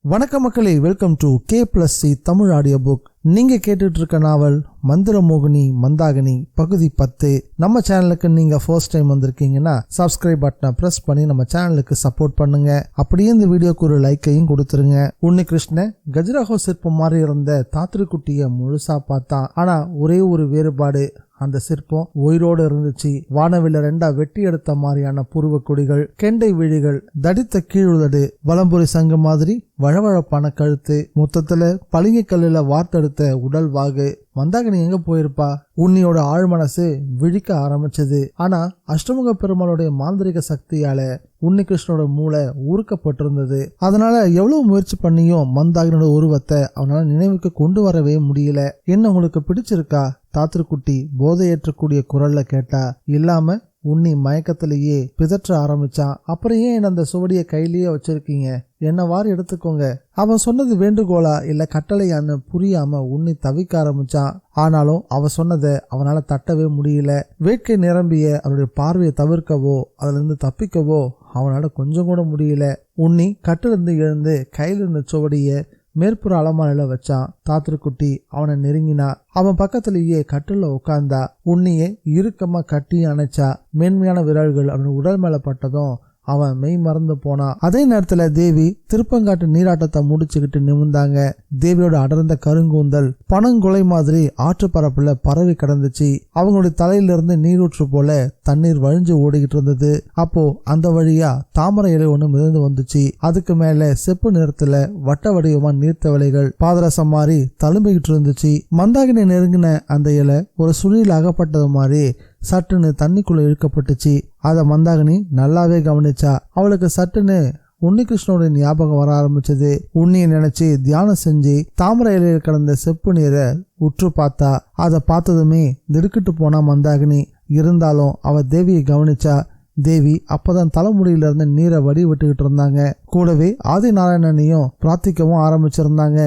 வணக்க மக்களே, welcome to K+C Tamil audio book. நீங்க கேட்டுட்டு இருக்க நாவல் மந்திரமோகினி மந்தாகினி பகுதி 10. நம்ம சேனலுக்கு நீங்க ஃபர்ஸ்ட் டைம் வந்திருக்கீங்கன்னா சப்ஸ்கிரைப் பட்டனை பிரஸ் பண்ணி நம்ம சேனலுக்கு சப்போர்ட் பண்ணுங்க. அப்படியே இந்த வீடியோக்கு ஒரு லைக்கையும் கொடுத்துருங்க. உன்னி கிருஷ்ணன் கஜுராஹோ சிற்பம் மாதிரி இருந்த தாத்திரிக்குட்டிய முழுசா பார்த்தான். ஆனா ஒரே ஒரு வேறுபாடு, அந்த சிற்பம் உயிரோடு இருந்துச்சு. வானவில ரெண்டா வெட்டி எடுத்த மாதிரியான புருவ கொடிகள், கெண்டை விழிகள், தடித்த கீழுதடு, வலம்புரி சங்கு மாதிரி வழவழப்பான கழுத்து, மொத்தத்துல பளிங்கு கல்லுல வார்த்தெடுத்த உடல் வாகு. மந்தாகினி எங்க போயிருப்பா? உன்னியோட ஆழ்மனசு விழிக்க ஆரம்பிச்சது. ஆனா அஷ்டமுக பெருமாளுடைய மாந்திரிக சக்தியால உன்னி கிருஷ்ணனோட மூளை ஊறுக்கப்பட்டிருந்தது. அதனால எவ்வளவு முயற்சி பண்ணியும் மந்தாகினோட உருவத்தை அவனால நினைவுக்கு கொண்டு வரவே முடியல. என்ன உங்களுக்கு பிடிச்சிருக்கா? தாத்திரிக்குட்டி போதை ஏற்றக்கூடிய குரல்ல கேட்டா. இல்லாம உன்னி மயக்கத்திலேயே பிதற்ற ஆரம்பிச்சான். அப்புறம் ஏன் அந்த சுவடிய கையிலேயே வச்சிருக்கீங்க? என்னவாறு எடுத்துக்கோங்க. அவன் சொன்னது வேண்டுகோளா இல்ல கட்டளையான்னு புரியாம உன்னி தவிக்க ஆரம்பிச்சான். ஆனாலும் அவன் சொன்னதை அவனால தட்டவே முடியல. வேட்கை நிரம்பிய அவருடைய பார்வையை தவிர்க்கவோ அதுல இருந்து தப்பிக்கவோ அவனால கொஞ்சம் கூட முடியல. உன்னி கட்டிலிருந்து எழுந்து கையில இருந்த சுவடிய மேற்புற அலமாரில வச்சான். தாத்திரிக்குட்டி அவனை நெருங்கினா. அவன் பக்கத்திலேயே கட்டில உட்கார்ந்தா. உன்னியே இறுக்கமா கட்டி அணைச்சா. மென்மையான விரல்கள் அவன் உடல் மேல பட்டதும் அவன் மெய் மறந்து போனான். அதே நேரத்துல தேவி திருப்பங்காட்டு நீராட்டத்தை முடிச்சுக்கிட்டு நிமிர்ந்தாங்க. தேவியோட அடர்ந்த கருங்கூந்தல் பனங்குலை மாதிரி ஆற்று பரப்புல பரவி கிடந்துச்சு. அவங்களுடைய தலையிலிருந்து நீரூற்று போல தண்ணீர் வழிஞ்சு ஓடிக்கிட்டு இருந்தது. அப்போ அந்த வழியா தாமரை இலை ஒண்ணு மிதந்து வந்துச்சு. அதுக்கு மேல செப்பு நிறத்துல வட்ட வடிவமா நீர்த்தவளைகள் பாதரசம் மாதிரி தழும்பிக்கிட்டு இருந்துச்சு. மந்தாகினி நெருங்கின அந்த இலை ஒரு சுழியில் அகப்பட்டது மாதிரி சட்டுன்னு தண்ணிக்குள்ள இழுக்கப்பட்டுச்சு. அத மந்தாகினி நல்லாவே கவனிச்சா. அவளுக்கு சட்டுன்னு உன்னி கிருஷ்ணனோட ஞாபகம் வர ஆரம்பிச்சது. உன்னியை நினைச்சு தியானம் செஞ்சு தாமரை இலையில் கிடந்த செப்பு நீரை உற்று பார்த்தா. அதை பார்த்ததுமே திடுக்கிட்டு போனா மந்தாகினி. இருந்தாலும் அவ தேவியை கவனிச்சா. தேவி அப்பதான் தலைமுடியில இருந்து நீரை வடி விட்டுக்கிட்டு இருந்தாங்க. கூடவே ஆதி நாராயணனையும் பிரார்த்திக்கவும் ஆரம்பிச்சிருந்தாங்க.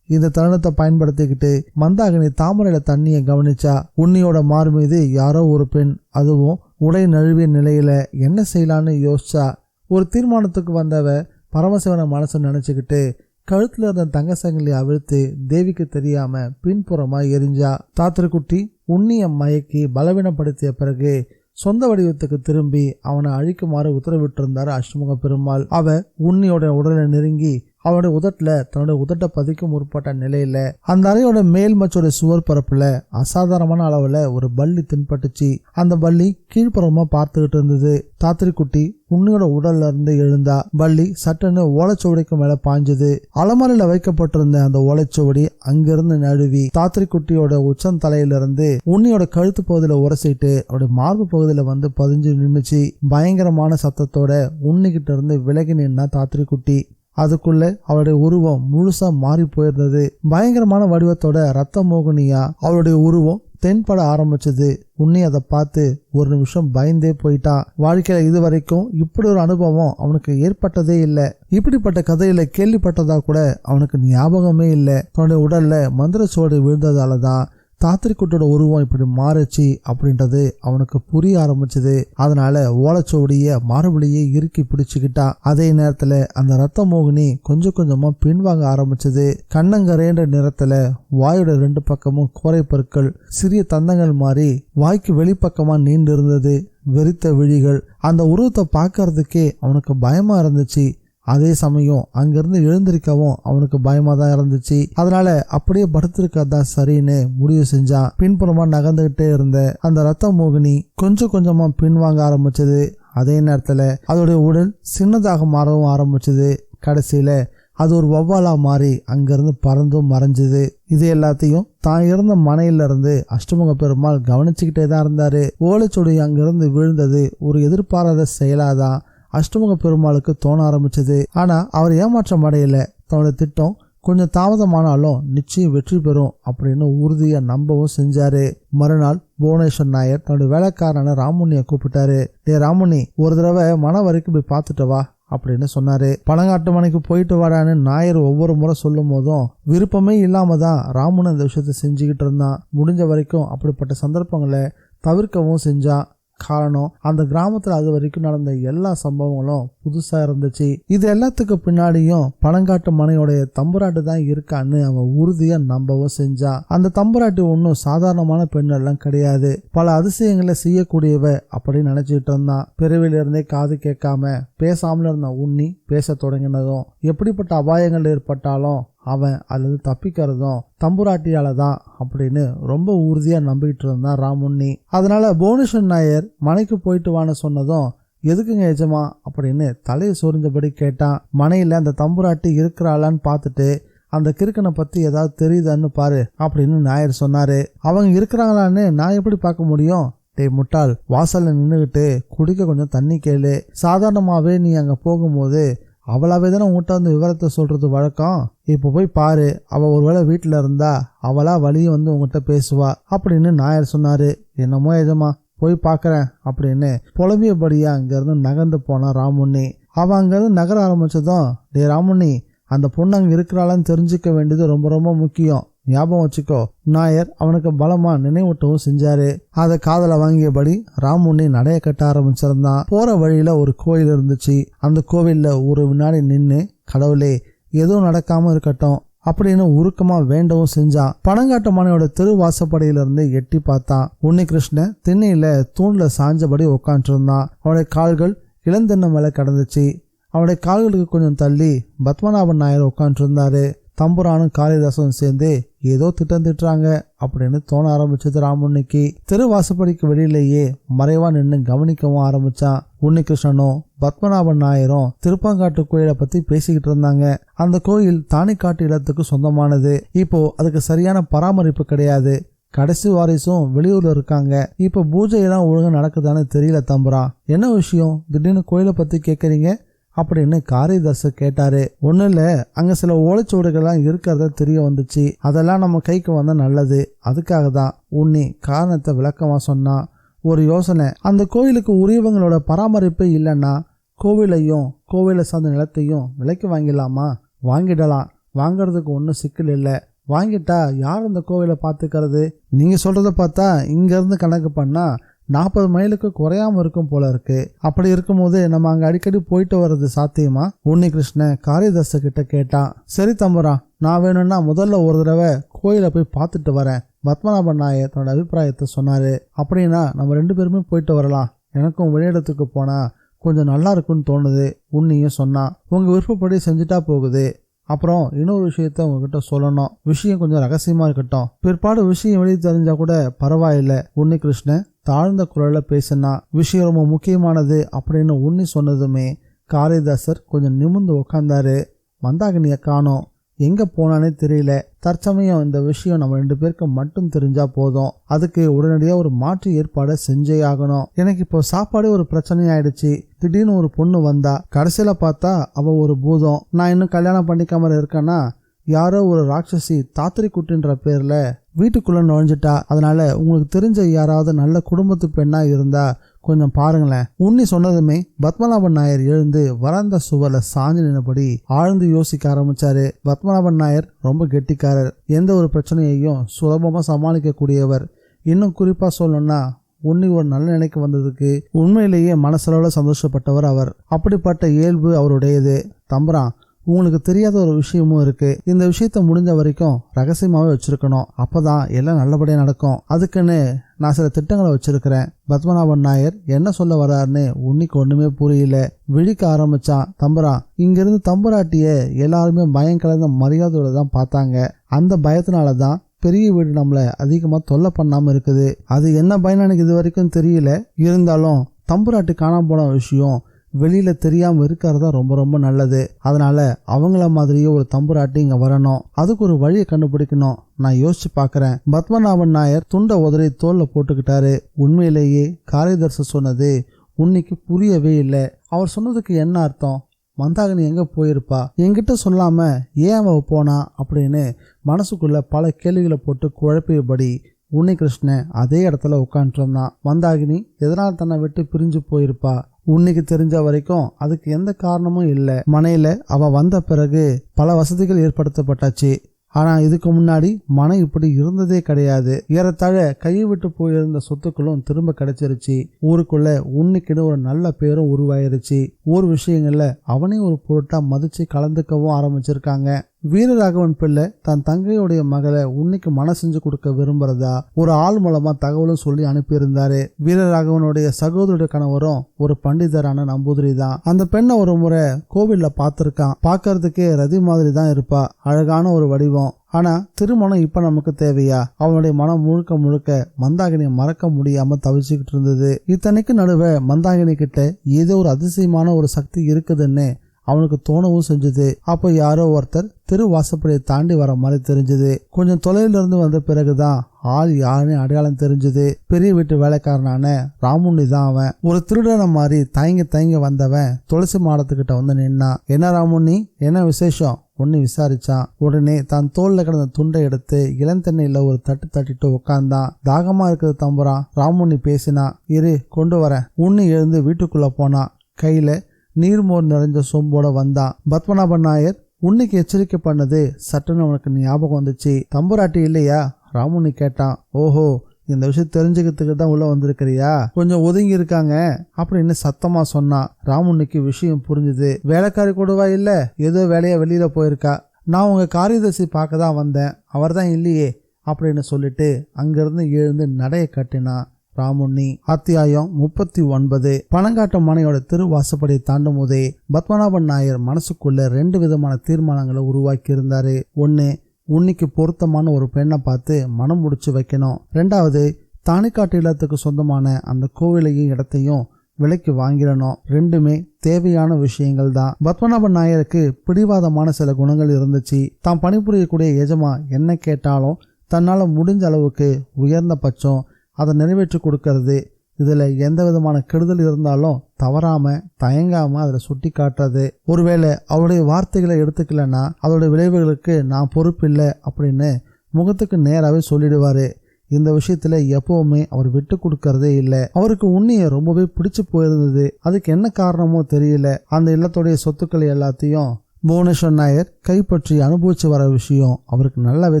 இந்த தருணத்தை பயன்படுத்திக்கிட்டு மந்தாகினி தாமரையில தண்ணியை கவனிச்சா. உன்னியோட மார் மீது யாரோ ஒரு பெண், அதுவும் உடை நழுவிய நிலையில என்ன செய்யலான்னு யோசிச்சா. ஒரு தீர்மானத்துக்கு வந்தவ பரமசிவனை மனசு நினைச்சுக்கிட்டு கழுத்துல இருந்த தங்க சங்கிலி அவிழ்த்து தேவிக்கு தெரியாம பின்புறமா எரிஞ்சா. தாத்திரிக்குட்டி உன்னிய மயக்கி பலவீனப்படுத்திய பிறகு சொந்த வடிவத்துக்கு திரும்பி அவனை அழிக்குமாறு உத்தரவிட்டு இருந்தாரு அஷ்டமுக பெருமாள். அவ உன்னியோட உடலை நெருங்கி அவனுடைய உதட்டுல தன்னுடைய உதட்டை பதிக்க முற்பட்ட நிலையில அந்த அறையோட மேல் மச்சோட சுவர் பரப்புல அசாதாரணமான அளவுல ஒரு பல்லி தென்பட்டுச்சு. அந்த பல்லி கீழ்ப்புறமா பார்த்துக்கிட்டு இருந்தது. தாத்திரிக்குட்டி உன்னியோட உடல்ல இருந்து எழுந்தா. பல்லி சட்டுன்னு ஓலைச்சுவடிக்கு மேல பாஞ்சது. அலமாரில வைக்கப்பட்டிருந்த அந்த ஓலைச்சுவடி அங்கிருந்து நழுவி தாத்திரிக்குட்டியோட உச்சம் தலையிலிருந்து உன்னியோட கழுத்து பகுதியில உரசிட்டு அவருடைய மார்பு பகுதியில வந்து பதிஞ்சு நின்னுச்சு. பயங்கரமான சத்தத்தோட உன்னிக்கிட்ட இருந்து விலகி நின்னா தாத்திரிக்குட்டி. அதுக்குள்ள அவளுடைய உருவம் முழுசா மாறி போயிருந்தது. பயங்கரமான வடிவத்தோட ரத்த மோகினியா அவளுடைய உருவம் தென்பட ஆரம்பிச்சது. உன்னி அதை பார்த்து ஒரு நிமிஷம் பயந்தே போயிட்டான். வாழ்க்கையில இதுவரைக்கும் இப்படி ஒரு அனுபவம் அவனுக்கு ஏற்பட்டதே இல்லை. இப்படிப்பட்ட கதையில கேள்விப்பட்டதா கூட அவனுக்கு ஞாபகமே இல்லை. தன்னுடைய உடல்ல மந்திர சோடு விழுந்ததாலதான் தாத்திரிக்குட்டியோட உருவம் இப்படி மாறுச்சு அப்படின்றது அவனுக்கு புரிய ஆரம்பிச்சது. அதனால ஓலைச்சுவடிய மாறுபடியே இறுக்கி பிடிச்சுக்கிட்டான். அதே நேரத்துல அந்த ரத்த மோகினி கொஞ்சம் கொஞ்சமா பின்வாங்க ஆரம்பிச்சது. கண்ணங்கரேன்ற நிறத்துல வாயோட 2 பக்கமும் கோரை பற்கள் சிறிய தந்தங்கள் மாதிரி வாய்க்கு வெளிப்பக்கமா நீண்டு இருந்தது. வெறித்த விழிகள். அந்த உருவத்தை பார்க்கறதுக்கே அவனுக்கு பயமா இருந்துச்சு. அதே சமயம் அங்கிருந்து எழுந்திருக்கவும் அவனுக்கு பயமா தான் இருந்துச்சு. அதனால அப்படியே படுத்திருக்கதான் சரின்னு முடிவு செஞ்சான். பின்புறமா நகர்ந்துகிட்டே இருந்த அந்த ரத்த மோகினி கொஞ்சம் கொஞ்சமா பின்வாங்க ஆரம்பிச்சது. அதே நேரத்துல அதோடைய உடல் சின்னதாக மாறவும் ஆரம்பிச்சது. கடைசியில அது ஒரு வௌவாலா மாறி அங்கிருந்து பறந்தும் மறைஞ்சது. இது எல்லாத்தையும் தான் இருந்த மனையில இருந்து அஷ்டமுக பெருமாள் கவனிச்சுக்கிட்டே தான் இருந்தாரு. ஓலைச்சுவடி அங்கிருந்து விழுந்தது ஒரு எதிர்பாராத செயலாதான் அஷ்டமுக பெருமாளுக்கு தோண ஆரம்பிச்சது. ஆனா அவர் ஏமாற்றம் அடையல. தன்னோட திட்டம் கொஞ்சம் தாமதமானாலும் நிச்சயம் வெற்றி பெறும் அப்படின்னு உறுதியா நம்பவும் செஞ்சாரு. மறுநாள் புவனேஸ்வர் நாயர் தன்னுடைய வேலைக்காரன ராமுனிய கூப்பிட்டாரு. டே ராமுனி, ஒரு தடவை மன வரைக்கும் போய் பார்த்துட்டு வா அப்படின்னு சொன்னாரு. பனங்காட்டு மனைக்கு போயிட்டு வாடான்னு நாயர் ஒவ்வொரு முறை சொல்லும் போதும் விருப்பமே இல்லாம தான் ராமுனு இந்த விஷயத்த செஞ்சுக்கிட்டு இருந்தான். முடிஞ்ச வரைக்கும் அப்படிப்பட்ட சந்தர்ப்பங்களை தவிர்க்கவும் செஞ்சான். காரணம் அந்த கிராமத்துல அது வரைக்கும் நடந்த எல்லா சம்பவங்களும் புதுசா இருந்துச்சு. இது எல்லாத்துக்கு பின்னாடியும் பனங்காட்டு மனையோடைய தம்புராட்டி தான் இருக்கான்னு அவன் உறுதியா நம்பவும் செஞ்சான். அந்த தம்புராட்டி ஒன்னும் சாதாரணமான பெண் எல்லாம் கிடையாது, பல அதிசயங்களை செய்யக்கூடியவ அப்படின்னு நினைச்சிட்டு இருந்தான். பிறவில இருந்தே காது கேட்காம பேசாமல இருந்த உண்ணி பேச தொடங்கினதும் எப்படிப்பட்ட அபாயங்கள் ஏற்பட்டாலும் அவன் அல்லது தப்பிக்கிறதும் தம்புராட்டியால தான் அப்படின்னு ரொம்ப உறுதியா நம்பிக்கிட்டு இருந்தான் ராமுண்ணி. அதனால புவனேஸ்வர் நாயர் மனைக்கு போயிட்டு வான்னு சொன்னதும் எதுக்குங்க எஜமா அப்படின்னு தலையை சொரிஞ்சபடி கேட்டான். மனையில அந்த தம்புராட்டி இருக்கிறாளான்னு பார்த்துட்டு அந்த கிறுக்கனை பத்தி ஏதாவது தெரியுதான்னு பாரு அப்படின்னு நாயர் சொன்னாரு. அவங்க இருக்கிறாங்களான்னு நான் எப்படி பார்க்க முடியும்? டேய் முட்டாள், வாசல்ல நின்றுகிட்டு குடிக்க கொஞ்சம் தண்ணி கேளு. சாதாரணமாவே நீ அங்க போகும்போது அவளாவே தானே உன்கிட்ட வந்து விவரத்தை சொல்றது வழக்கம். இப்போ போய் பாரு, அவ ஒருவேளை வீட்டுல இருந்தா அவளா வழிய வந்து உங்ககிட்ட பேசுவா அப்படின்னு நாயர் சொன்னாரு. என்னமோ எஜமா போய் பாக்குறேன் அப்படின்னு புலம்பியபடியா அங்கிருந்து நகர்ந்து போனான் ராமுண்ணி. அவன் அங்கிருந்து நகர ஆரம்பிச்சதும், டே ராமுண்ணி, அந்த பொண்ணு அங்க இருக்கிறாளான்னு தெரிஞ்சுக்க வேண்டியது ரொம்ப ரொம்ப முக்கியம், ஞாபகம் வச்சுக்கோ. நாயர் அவனுக்கு பலமா நினைவூட்டவும் செஞ்சாரு. அதை காதல வாங்கியபடி ராமுண்ணி நடைய கட்ட ஆரம்பிச்சிருந்தான். போற வழியில ஒரு கோயில் இருந்துச்சு. அந்த கோவில்ல ஒரு வினாடி நின்று, கடவுளே எதுவும் நடக்காம இருக்கட்டும் அப்படின்னு உருக்கமா வேண்டவும் செஞ்சான். பனங்காட்டு மனையோட தெரு வாசப்படியில இருந்து எட்டி பார்த்தான். உன்னிகிருஷ்ணன் திண்ணையில தூண்ல சாஞ்சபடி உட்காந்துட்டு இருந்தான். அவனுடைய கால்கள் இளந்தென்னை மேல கடந்துச்சு. அவனுடைய கால்களுக்கு கொஞ்சம் தள்ளி பத்மநாபன் நாயர் உட்காந்துட்டு இருந்தாரு. தம்புரானும் காளிதாசும் சேர்ந்து ஏதோ திட்டம் திட்டுறாங்க அப்படின்னு தோண ஆரம்பிச்சது ராமுண்ணிக்கு. தெரு வாசப்படிக்கு வெளியிலேயே மறைவா நின்று கவனிக்கவும் ஆரம்பிச்சான். உன்னிகிருஷ்ணனும் பத்மநாபன் நாயரும் திருப்பாங்காட்டு கோயிலை பத்தி பேசிக்கிட்டு இருந்தாங்க. அந்த கோயில் தானிக்காட்டு இடத்துக்கு சொந்தமானது. இப்போ அதுக்கு சரியான பராமரிப்பு கிடையாது. கடைசி வாரிசும் வெளியூர்ல இருக்காங்க. இப்ப பூஜை எல்லாம் ஒழுங்கா நடக்குதான்னு தெரியல தம்புரான். என்ன விஷயம் திடீர்னு கோயிலை பத்தி கேக்குறீங்க அப்படின்னு காளிதாசு கேட்டாரு. ஒண்ணு இல்ல, அங்க சில ஓலைச்சுவடுகள்லாம் இருக்கிறத தெரிய வந்துச்சு. அதெல்லாம் நம்ம கைக்கு வந்தா நல்லது, அதுக்காக தான் உன்னி காரணத்தை விளக்கமா சொன்னான். ஒரு யோசனை, அந்த கோயிலுக்கு உரியவங்களோட பராமரிப்பே இல்லைன்னா கோவிலையும் கோவிலை சார்ந்த நிலத்தையும் விலைக்கு வாங்கிடலாமா? வாங்கிடலாம், வாங்கறதுக்கு ஒன்றும் சிக்கல் இல்லை. வாங்கிட்டா யார் அந்த கோவிலை பார்த்துக்கிறது? நீங்க சொல்றத பார்த்தா இங்க இருந்து கணக்கு பண்ணா 40 மைலுக்கு குறையாம இருக்கும் போல இருக்கு. அப்படி இருக்கும்போது நம்ம அங்க அடிக்கடி போயிட்டு வர்றது சாத்தியமா? உன்னிகிருஷ்ணன் காளிதாச கிட்ட கேட்டான். சரி தம்புரா, நான் வேணும்னா முதல்ல ஒரு தடவை கோயிலை போய் பார்த்துட்டு வரேன். பத்மநாபன் நாயர் தன்னோட அபிப்பிராயத்தை சொன்னாரு. அப்படின்னா நம்ம 2 பேருமே போயிட்டு வரலாம். எனக்கும் வெளியிடத்துக்கு போனா கொஞ்சம் நல்லா இருக்குன்னு தோணுது. உன்னியும் சொன்னான். உங்க விருப்பப்படி செஞ்சுட்டா போகுது. அப்புறம் இன்னொரு விஷயத்த உங்ககிட்ட சொல்லணும். விஷயம் கொஞ்சம் ரகசியமா இருக்கட்டும். பிற்பாடு விஷயம் வெளியே தெரிஞ்சா கூட பரவாயில்ல. உன்னிகிருஷ்ணன் தாழ்ந்த குரல்ல பேசினா. விஷயம் ரொம்ப முக்கியமானது அப்படின்னு உன்னி சொன்னதுமே காளிதாசர் கொஞ்சம் நிமிர்ந்து உட்கார்ந்தாரு. மந்தாகினிய காணோம், எங்க போனானே தெரியல. தற்சமயம் இந்த விஷயம் நம்ம 2 பேருக்கு மட்டும் தெரிஞ்சா போதும். அதுக்கு உடனடியா ஒரு மாற்று ஏற்பாடை செஞ்சே ஆகணும். எனக்கு இப்போ சாப்பாடு ஒரு பிரச்சனை ஆயிடுச்சு. திடீர்னு ஒரு பொண்ணு வந்தா, கடைசியில பார்த்தா அவ ஒரு பூதம். நான் இன்னும் கல்யாணம் பண்ணிக்காம இருக்கேன்னா யாரோ ஒரு ராட்சசி தாத்திரி குட்டின்ற பேர்ல வீட்டுக்குள்ள நுழைஞ்சிட்டா. அதனால உங்களுக்கு தெரிஞ்ச யாராவது நல்ல குடும்பத்து பெண்ணா இருந்தா கொஞ்சம் பாருங்களேன். உன்னி சொன்னதுமே பத்மநாபன் நாயர் எழுந்து வராந்த சுவர்ல சாஞ்சு நின்னபடி ஆழ்ந்து யோசிக்க ஆரம்பிச்சாரு. பத்மநாபன் நாயர் ரொம்ப கெட்டிக்காரர். எந்த ஒரு பிரச்சனையையும் சுலபமா சமாளிக்க கூடியவர். இன்னும் குறிப்பா சொல்லணும்னா உன்னி ஒரு நல்ல நிலைக்கு வந்ததுக்கு உண்மையிலேயே மனசளவுல சந்தோஷப்பட்டவர் அவர். அப்படிப்பட்ட இயல்பு அவருடையது. தம்புரான், உங்களுக்கு தெரியாத ஒரு விஷயமும் இருக்கு. இந்த விஷயத்த முடிஞ்ச வரைக்கும் ரகசியமாவே வச்சிருக்கணும். அப்பதான் எல்லாம் நல்லபடியா நடக்கும். அதுக்குன்னு நான் சில திட்டங்களை வச்சிருக்கிறேன். பத்மநாபன் நாயர் என்ன சொல்ல வர்றாருன்னு உன்னிக்கு ஒண்ணுமே புரியல. விழிக்க ஆரம்பிச்சான். தம்புரான், இங்கிருந்து தம்புராட்டிய எல்லாருமே பயம் கலந்த மரியாதையோட தான் பார்த்தாங்க. அந்த பயத்தினாலதான் பெரிய வீடு நம்மள அதிகமா தொல்லை பண்ணாம இருக்குது. அது என்ன பயன் எனக்கு இது வரைக்கும் தெரியல. இருந்தாலும் தம்புராட்டி காணாம போன விஷயம் வெளியில தெரியாம இருக்கிறதா ரொம்ப ரொம்ப நல்லது. அதனால அவங்கள மாதிரியே ஒரு தம்புராட்டி இங்க வரணும். அதுக்கு ஒரு வழியை கண்டுபிடிக்கணும். நான் யோசிச்சு பாக்குறேன். பத்மநாபன் நாயர் துண்ட உதறி தோல்ல போட்டுக்கிட்டாரு. உண்மையிலேயே காளிதாசர் சொன்னது உன்னிக்கு புரியவே இல்லை. அவர் சொன்னதுக்கு என்ன அர்த்தம்? மந்தாகினி எங்க போயிருப்பா? என்கிட்ட சொல்லாம ஏன் அவ போனா அப்படின்னு மனசுக்குள்ள பல கேள்விகளை போட்டு குழப்பியபடி உன்னிகிருஷ்ணன் அதே இடத்துல உட்காந்துட்டு இருந்தான். மந்தாகினி எதனால் தன்னை விட்டு பிரிஞ்சு போயிருப்பா? உன்னிக்கு தெரிஞ்ச வரைக்கும் அதுக்கு எந்த காரணமும் இல்லை. மனையில அவ வந்த பிறகு பல வசதிகள் ஏற்படுத்தப்பட்டாச்சு. ஆனா இதுக்கு முன்னாடி மனம் இப்படி இருந்ததே கிடையாது. ஏறத்தாழ கையை விட்டு போயிருந்த சொத்துக்களும் திரும்ப கிடைச்சிருச்சு. ஊருக்குள்ள உன்னிக்குன்னு ஒரு நல்ல பேரும் உருவாயிருச்சு. ஊர் விஷயங்கள்ல அவனே ஒரு பொருட்டா மதிச்சு கலந்துக்கவும் ஆரம்பிச்சிருக்காங்க. வீரராகவன் பிள்ளை தன் தங்கையுடைய மகளை உன்னிக்கு மனம் செஞ்சு கொடுக்க விரும்புறதா ஒரு ஆள் மூலமா தகவலும் சொல்லி அனுப்பியிருந்தாரு. வீரராகவனுடைய சகோதரருடைய கணவரும் ஒரு பண்டிதரான நம்பூதிரி தான். அந்த பெண்ணை ஒரு முறை கோவில்ல பார்த்திருக்கான். பார்க்கறதுக்கே ரதி மாதிரி தான் இருப்பா. அழகான ஒரு வடிவம். ஆனா திருமணம் இப்ப நமக்கு தேவையா? அவனுடைய மனம் முழுக்க முழுக்க மந்தாகினியை மறக்க முடியாம தவிச்சுக்கிட்டு இருந்தது. இத்தனைக்கு நடுவே மந்தாகினி கிட்ட ஏதோ ஒரு அதிசயமான ஒரு சக்தி இருக்குதுன்னு அவனுக்கு தோணவும் செஞ்சது. அப்போ யாரோ ஒருத்தர் திருவாசப்படியை தாண்டி வர மாதிரி தெரிஞ்சது. கொஞ்சம் தொலைல இருந்து வந்த பிறகுதான் ஆள் யாருன்னு அடையாளம் தெரிஞ்சது. பெரிய வீட்டு வேலைக்காரனான ராமுண்ணி தான் அவன். ஒரு திருடன மாதிரி தயங்கி வந்தவன் துளசி மாடத்துக்கிட்ட வந்து நின்னான். என்ன ராமுண்ணி, என்ன விசேஷம் ஒன்னு விசாரிச்சான். உடனே தான் தோல்ல கிடந்த துண்டை எடுத்து இளந்தெண்ணையில ஒரு தட்டு தட்டிட்டு உட்கார்ந்தான். தாகமா இருக்குது தம்புரான். ராமுண்ணி பேசினா. இரு கொண்டு வரேன். உண்ணி எழுந்து வீட்டுக்குள்ள போனான். கையில நீர்மோர் நிறைஞ்ச சொம்போட வந்தான். பத்மநாபன் நாயர் உன்னிக்கு எச்சரிக்கை பண்ணது சட்டுன்னு அவனுக்கு ஞாபகம் வந்துச்சு. தம்புராட்டி இல்லையா? ராமுண்ணி கேட்டான். ஓஹோ, இந்த விஷயம் தெரிஞ்சுக்கிறதுக்கு தான் உள்ள வந்திருக்கிறியா? கொஞ்சம் ஒதுங்கி இருக்காங்க அப்படின்னு சத்தமா சொன்னான். ராமுண்ணிக்கு விஷயம் புரிஞ்சுது. வேலைக்காரி கூடவா இல்ல, ஏதோ வேலையா வெளியில போயிருக்கா. நான் உங்க காரியதர்சி பார்க்க தான் வந்தேன், அவர் தான் இல்லையே அப்படின்னு சொல்லிட்டு அங்கிருந்து எழுந்து நடைய கட்டினான் ராமுண்ணி. அத்தியாயம் 39. பனங்காட்டு மனையோட திருவாசப்படியை தாண்டும் போதே பத்மநாபன் நாயர் மனசுக்குள்ள 2 விதமான தீர்மானங்களை உருவாக்கி இருந்தாரு. ஒன்னு, உன்னிக்கு பொருத்தமான ஒரு பெண்ணை பார்த்து மனம் முடிச்சு வைக்கணும். 2வது, தானிக்காட்டு இல்லத்துக்கு சொந்தமான அந்த கோவிலையும் இடத்தையும் விலைக்கு வாங்கிடணும். 2மே தேவையான விஷயங்கள் தான். பத்மநாபன் நாயருக்கு பிடிவாதமான சில குணங்கள் இருந்துச்சு. தான் பணிபுரியக்கூடிய எஜமா என்ன கேட்டாலும் தன்னால முடிஞ்ச அளவுக்கு உயர்ந்த பட்சம் அதை நிறைவேற்றி கொடுக்கறது. இதுல எந்த விதமான கெடுதல் இருந்தாலும் தவறாம தயங்காம அதில் சுட்டி காட்டுறது. ஒருவேளை அவருடைய வார்த்தைகளை எடுத்துக்கலன்னா அதோட விளைவுகளுக்கு நான் பொறுப்பில்லை அப்படின்னு முகத்துக்கு நேராகவே சொல்லிடுவாரு. இந்த விஷயத்துல எப்பவுமே அவர் விட்டு கொடுக்கறதே இல்லை. அவருக்கு உன்னிய ரொம்பவே பிடிச்சு போயிருந்தது. அதுக்கு என்ன காரணமோ தெரியல. அந்த இல்லத்துடைய சொத்துக்களை எல்லாத்தையும் புவனேஸ்வர் நாயர் கைப்பற்றி அனுபவிச்சு வர விஷயம் அவருக்கு நல்லாவே